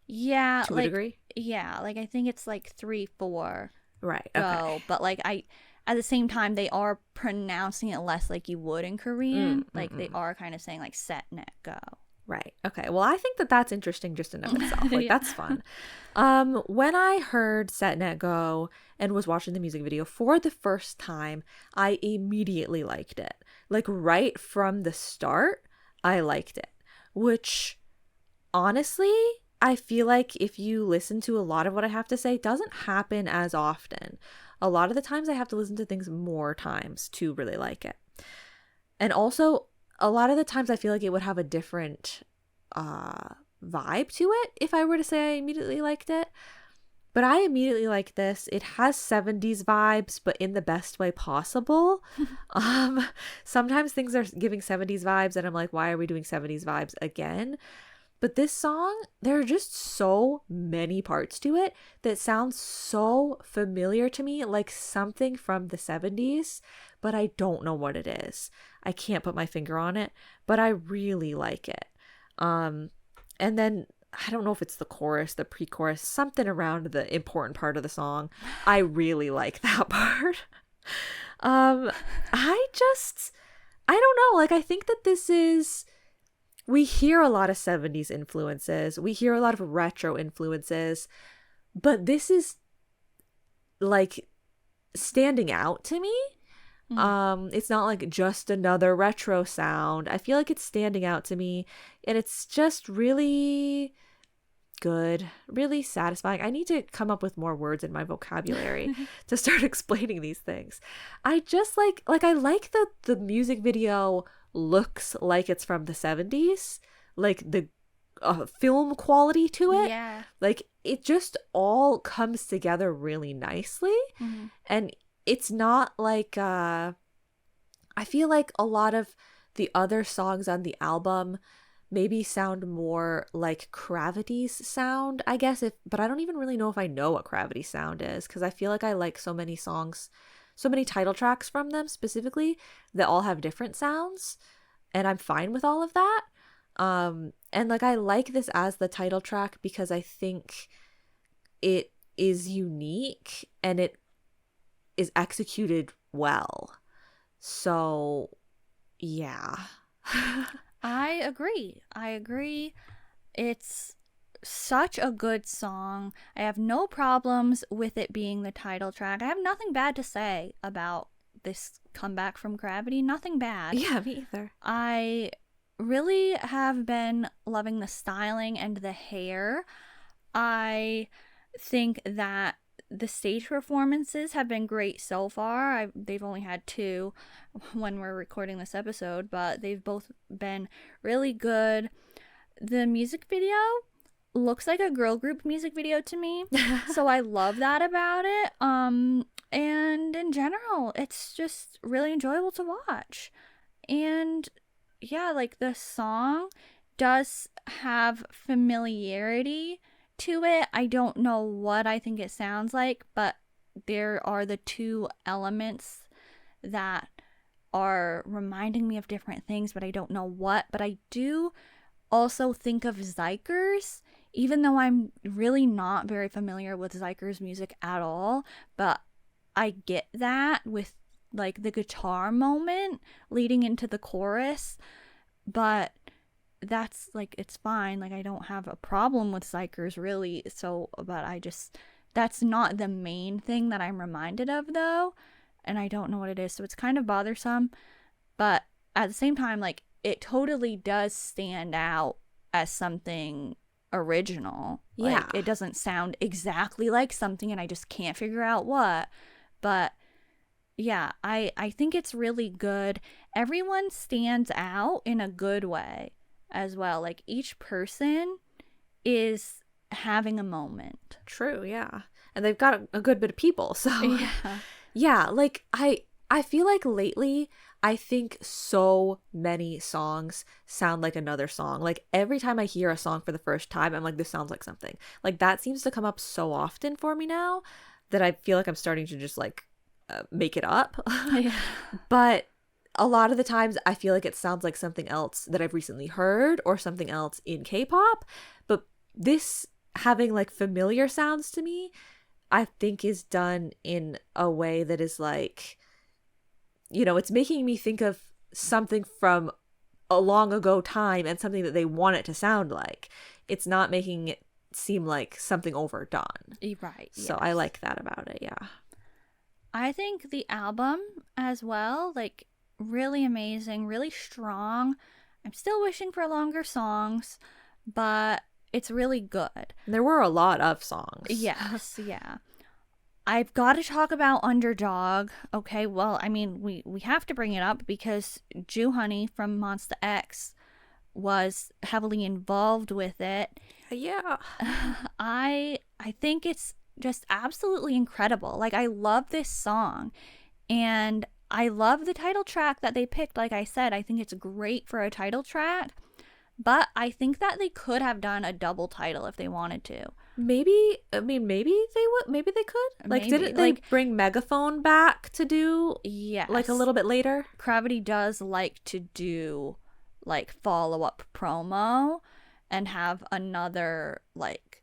Yeah. To a degree? Yeah, like, I think it's like 3-4. Right, Go, okay. but, like, at the same time, they are pronouncing it less like you would in Korean. They are kind of saying, like, Set Net Go. Right. Okay. Well, I think that that's interesting just in of itself. Like, that's fun. When I heard Set Net Go and was watching the music video for the first time, I immediately liked it. Like, right from the start, I liked it. Which, honestly, I feel like if you listen to a lot of what I have to say, doesn't happen as often. A lot of the times I have to listen to things more times to really like it. And also, a lot of the times I feel like it would have a different vibe to it if I were to say I immediately liked it. But I immediately like this. It has 70s vibes, but in the best way possible. Sometimes things are giving 70s vibes and I'm like, why are we doing 70s vibes again? But this song, there are just so many parts to it that sounds so familiar to me, like something from the 70s, but I don't know what it is. I can't put my finger on it, but I really like it. And then I don't know if it's the chorus, the pre-chorus, something around the important part of the song. I really like that part. I don't know. Like, I think that this is, we hear a lot of 70s influences. We hear a lot of retro influences, but this is like standing out to me. It's not like just another retro sound. I feel like it's standing out to me and it's just really good, really satisfying. I need to come up with more words in my vocabulary to start explaining these things. I just like I like the music video looks like it's from the 70s, like the film quality to it. Yeah. Like, it just all comes together really nicely. And it's not like I feel like a lot of the other songs on the album maybe sound more like CRAVITY's sound, I guess, but I don't even really know if I know what CRAVITY's sound is, because I feel like I like so many songs, so many title tracks from them specifically that all have different sounds, and I'm fine with all of that. And like, I like this as the title track because I think it is unique and it is executed well. So yeah. I agree. It's such a good song. I have no problems with it being the title track. I have nothing bad to say about this comeback from CRAVITY. Nothing bad. Yeah, me either. I really have been loving the styling and the hair. I think that the stage performances have been great so far. They've only had 2 when we're recording this episode, but they've both been really good. The music video looks like a girl group music video to me, so I love that about it. And in general, it's just really enjoyable to watch. And yeah, like, the song does have familiarity to it. I don't know what I think it sounds like, but there are the 2 elements that are reminding me of different things, but I don't know what. But I do also think of Zykers, even though I'm really not very familiar with Zykers music at all. But I get that with like the guitar moment leading into the chorus. But that's like, it's fine. Like, I don't have a problem with Zykers really. So, but that's not the main thing that I'm reminded of though. And I don't know what it is. So it's kind of bothersome. But at the same time, like, it totally does stand out as something original. Yeah. Like, it doesn't sound exactly like something and I just can't figure out what. But yeah, I think it's really good. Everyone stands out in a good way as well. Like, each person is having a moment. True, yeah. And they've got a good bit of people, so Yeah. yeah, like I feel like lately I think so many songs sound like another song. Like, every time I hear a song for the first time, I'm like, this sounds like something. Like, that seems to come up so often for me now that I feel like I'm starting to just like make it up. Yeah. But a lot of the times I feel like it sounds like something else that I've recently heard or something else in K-pop. But this having like familiar sounds to me, I think is done in a way that is like, you know, it's making me think of something from a long ago time and something that they want it to sound like. It's not making it seem like something overdone. Right. So yes. I like that about it, yeah. I think the album as well, like, really amazing, really strong. I'm still wishing for longer songs, but it's really good. There were a lot of songs. Yes, yeah. I've got to talk about Underdog. Okay, well, I mean, we have to bring it up because Ju Honey from Monsta X was heavily involved with it. Yeah. I think it's just absolutely incredible. Like, I love this song, and I love the title track that they picked. Like I said, I think it's great for a title track, but I think that they could have done a double title if they wanted to. Maybe they would. Maybe they could. Like, Maybe. didn't they Like, bring Megaphone back to do yes, like a little bit later? CRAVITY does like to do like follow-up promo and have another like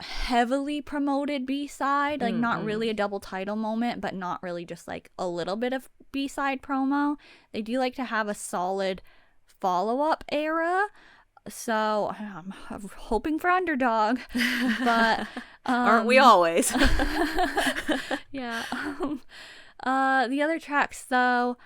heavily promoted B-side, like not really a double title moment, but not really just like a little bit of B-side promo. They do like to have a solid follow-up era. So I'm hoping for Underdog, but Aren't we always? yeah. The other tracks though,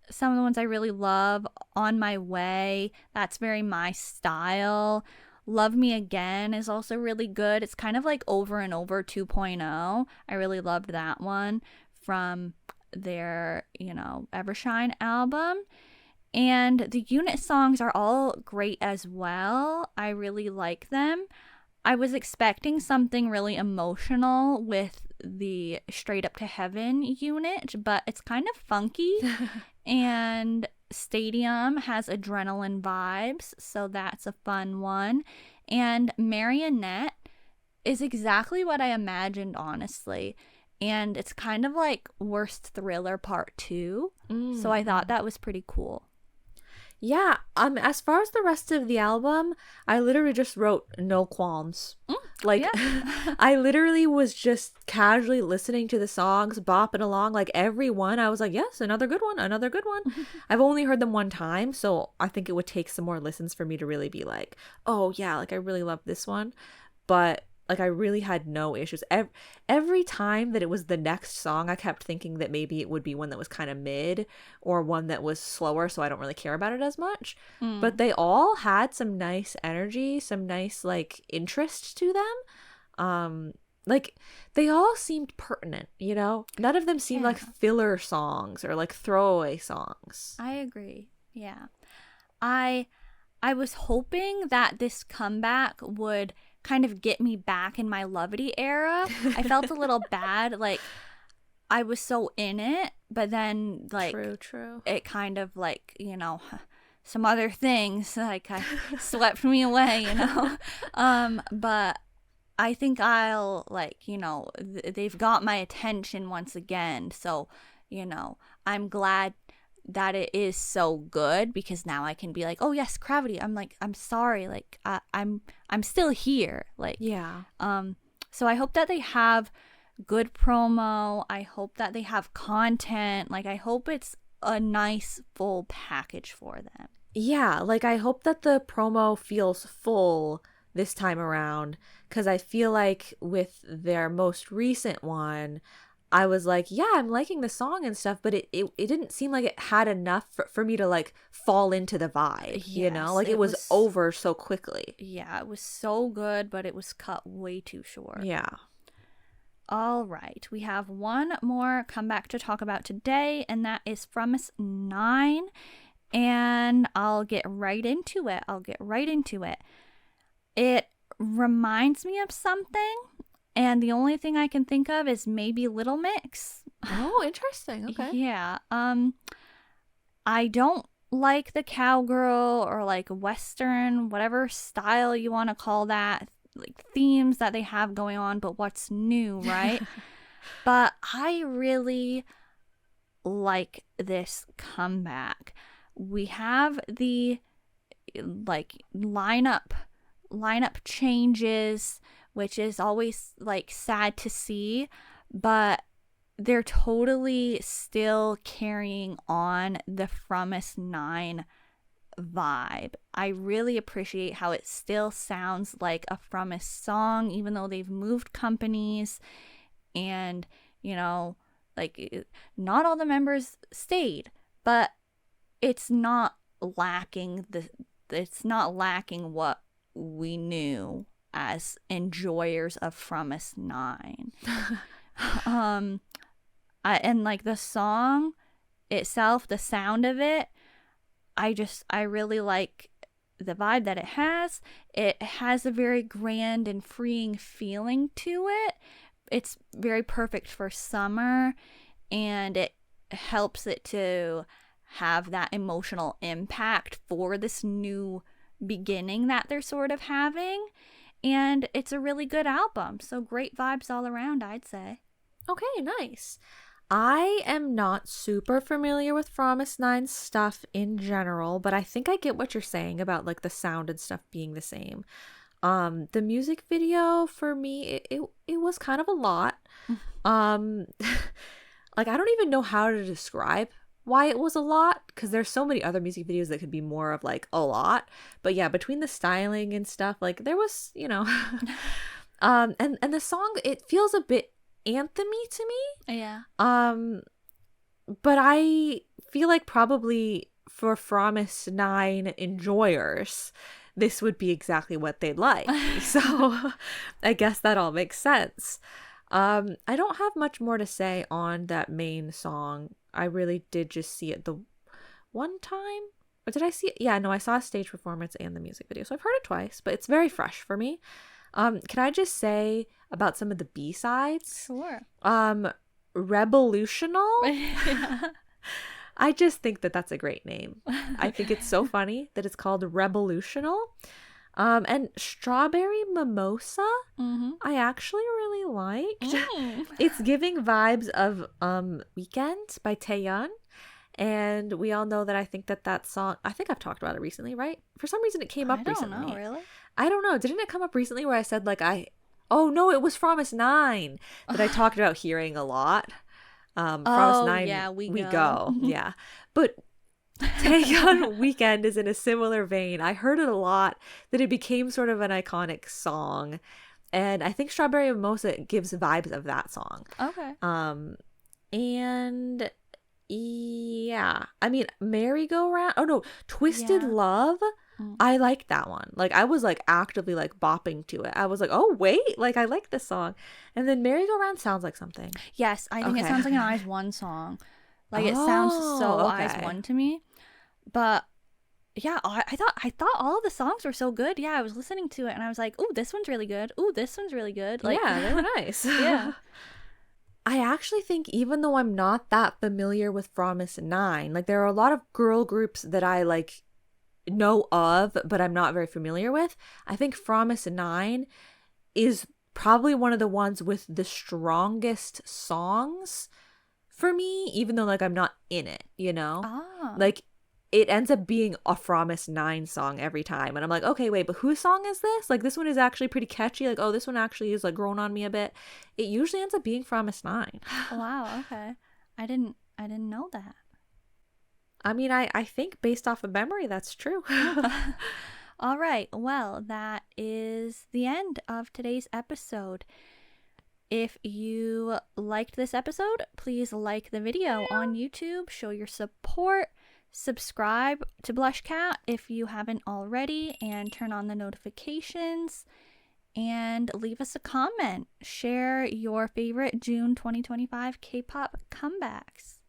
some of the ones I really love, On My Way, that's very my style. Love Me Again is also really good. It's kind of like Over and Over 2.0. I really loved that one from their, Evershine album. And the unit songs are all great as well. I really like them. I was expecting something really emotional with the Straight Up to Heaven unit, but it's kind of funky. And Stadium has adrenaline vibes, so that's a fun one. And Marionette is exactly what I imagined, honestly. And it's kind of like Worst Thriller Part 2. So I thought that was pretty cool. Yeah, as far as the rest of the album, I literally just wrote no qualms. Like, yeah. I literally was just casually listening to the songs, bopping along, like every one. I was like, yes, another good one, another good one. I've only heard them one time, so I think it would take some more listens for me to really be like, oh yeah, like I really love this one. But like, I really had no issues. Every time that it was the next song, I kept thinking that maybe it would be one that was kind of mid or one that was slower, so I don't really care about it as much. But they all had some nice energy, some nice, like, interest to them. Like, they all seemed pertinent, None of them seemed like filler songs or, like, throwaway songs. I agree. Yeah. I was hoping that this comeback would kind of get me back in my Lovity era. I felt a little bad, like I was so in it, but then like true. It kind of like, some other things like swept me away, but I think I'll like, they've got my attention once again, so I'm glad that it is so good, because now I can be like, oh yes, CRAVITY. I'm sorry, like I'm still here. Like, Yeah. So I hope that they have good promo. I hope that they have content. Like, I hope it's a nice full package for them. Yeah, like I hope that the promo feels full this time around, because I feel like with their most recent one, I was like, yeah, I'm liking the song and stuff, but it didn't seem like it had enough for me to like fall into the vibe, Yes, like it was over so quickly. Yeah, it was so good, but it was cut way too short. Yeah. All right, we have one more comeback to talk about today, and that is PROMISENAIN. And I'll get right into it. It reminds me of something, and the only thing I can think of is maybe Little Mix. Oh, interesting. Okay. Yeah. I don't like the cowgirl or like Western, whatever style you want to call that, like themes that they have going on, but what's new, right? But I really like this comeback. We have the like lineup changes, which is always like sad to see, but they're totally still carrying on the PROMISENAIN vibe. I really appreciate how it still sounds like a Promise song, even though they've moved companies, and like not all the members stayed, but it's not lacking what we knew as enjoyers of PROMISENAIN. And like the song itself, the sound of it, I really like the vibe that it has. It has a very grand and freeing feeling to it. It's very perfect for summer, and it helps it to have that emotional impact for this new beginning that they're sort of having. And it's a really good album. So great vibes all around, I'd say. Okay, nice. I am not super familiar with PROMISENAIN stuff in general, but I think I get what you're saying about like the sound and stuff being the same. The music video for me, it was kind of a lot. Like I don't even know how to describe why it was a lot, because there's so many other music videos that could be more of like a lot. But yeah, between the styling and stuff, like there was, and the song, it feels a bit anthem-y to me. Yeah. But I feel like probably for PROMISENAIN enjoyers, this would be exactly what they'd like. So I guess that all makes sense. I don't have much more to say on that main song. I really did just see it the one time. Or did I see it? Yeah, no, I saw a stage performance and the music video. So I've heard it twice, but it's very fresh for me. Can I just say about some of the B-sides? Sure. Revolutional. Yeah. I just think that that's a great name. I think it's so funny that it's called Revolutional. And Strawberry Mimosa, I actually really liked. It's giving vibes of Weekend by Taeyeon. And we all know that I think that song, I think I've talked about it recently, right? For some reason it came up recently. I don't know, really? I don't know. Didn't it come up recently where I said like oh no, it was PROMISENAIN that I talked about hearing a lot. PROMISENAIN, yeah, we go. Yeah. But Taeyeon Weekend is in a similar vein. I heard it a lot, that it became sort of an iconic song. And I think Strawberry Mimosa gives vibes of that song. Okay. And yeah, I mean, Merry-Go-Round. Oh no, Twisted Love. I like that one. Like I was like actively like bopping to it. I was like, oh wait, like I like this song. And then Merry-Go-Round sounds like something. Yes, I think it sounds like an IZ*ONE song. Like it sounds so IZ*ONE to me. But yeah, I thought all of the songs were so good. Yeah, I was listening to it and I was like, oh, this one's really good. Oh, this one's really good. Like, yeah, they were nice. Yeah. I actually think, even though I'm not that familiar with PROMISENAIN, like there are a lot of girl groups that I like know of, but I'm not very familiar with. I think PROMISENAIN is probably one of the ones with the strongest songs for me, even though like I'm not in it, you know? Ah. Like it ends up being a Promise9 song every time. And I'm like, okay, wait, but whose song is this? Like this one is actually pretty catchy. Like, oh, this one actually is like growing on me a bit. It usually ends up being Promise9. Wow, okay. I didn't know that. I mean, I think based off of memory, that's true. All right. Well, that is the end of today's episode. If you liked this episode, please like the video on YouTube, show your support, subscribe to BlushCat if you haven't already, and turn on the notifications, and leave us a comment. Share your favorite June 2025 K-pop comebacks.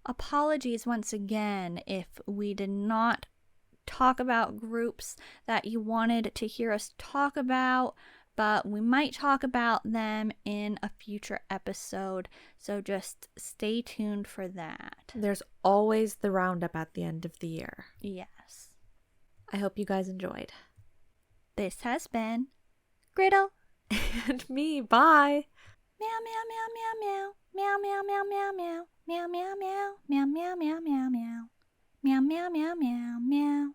Apologies once again if we did not talk about groups that you wanted to hear us talk about, but we might talk about them in a future episode, so just stay tuned for that. There's always the roundup at the end of the year. Yes. I hope you guys enjoyed. This has been Griddle. And me. Bye. Meow, meow, meow, meow, meow. Meow, meow, meow, meow, meow. Meow, meow, meow. Meow, meow, meow, meow, meow. Meow, meow, meow, meow, meow.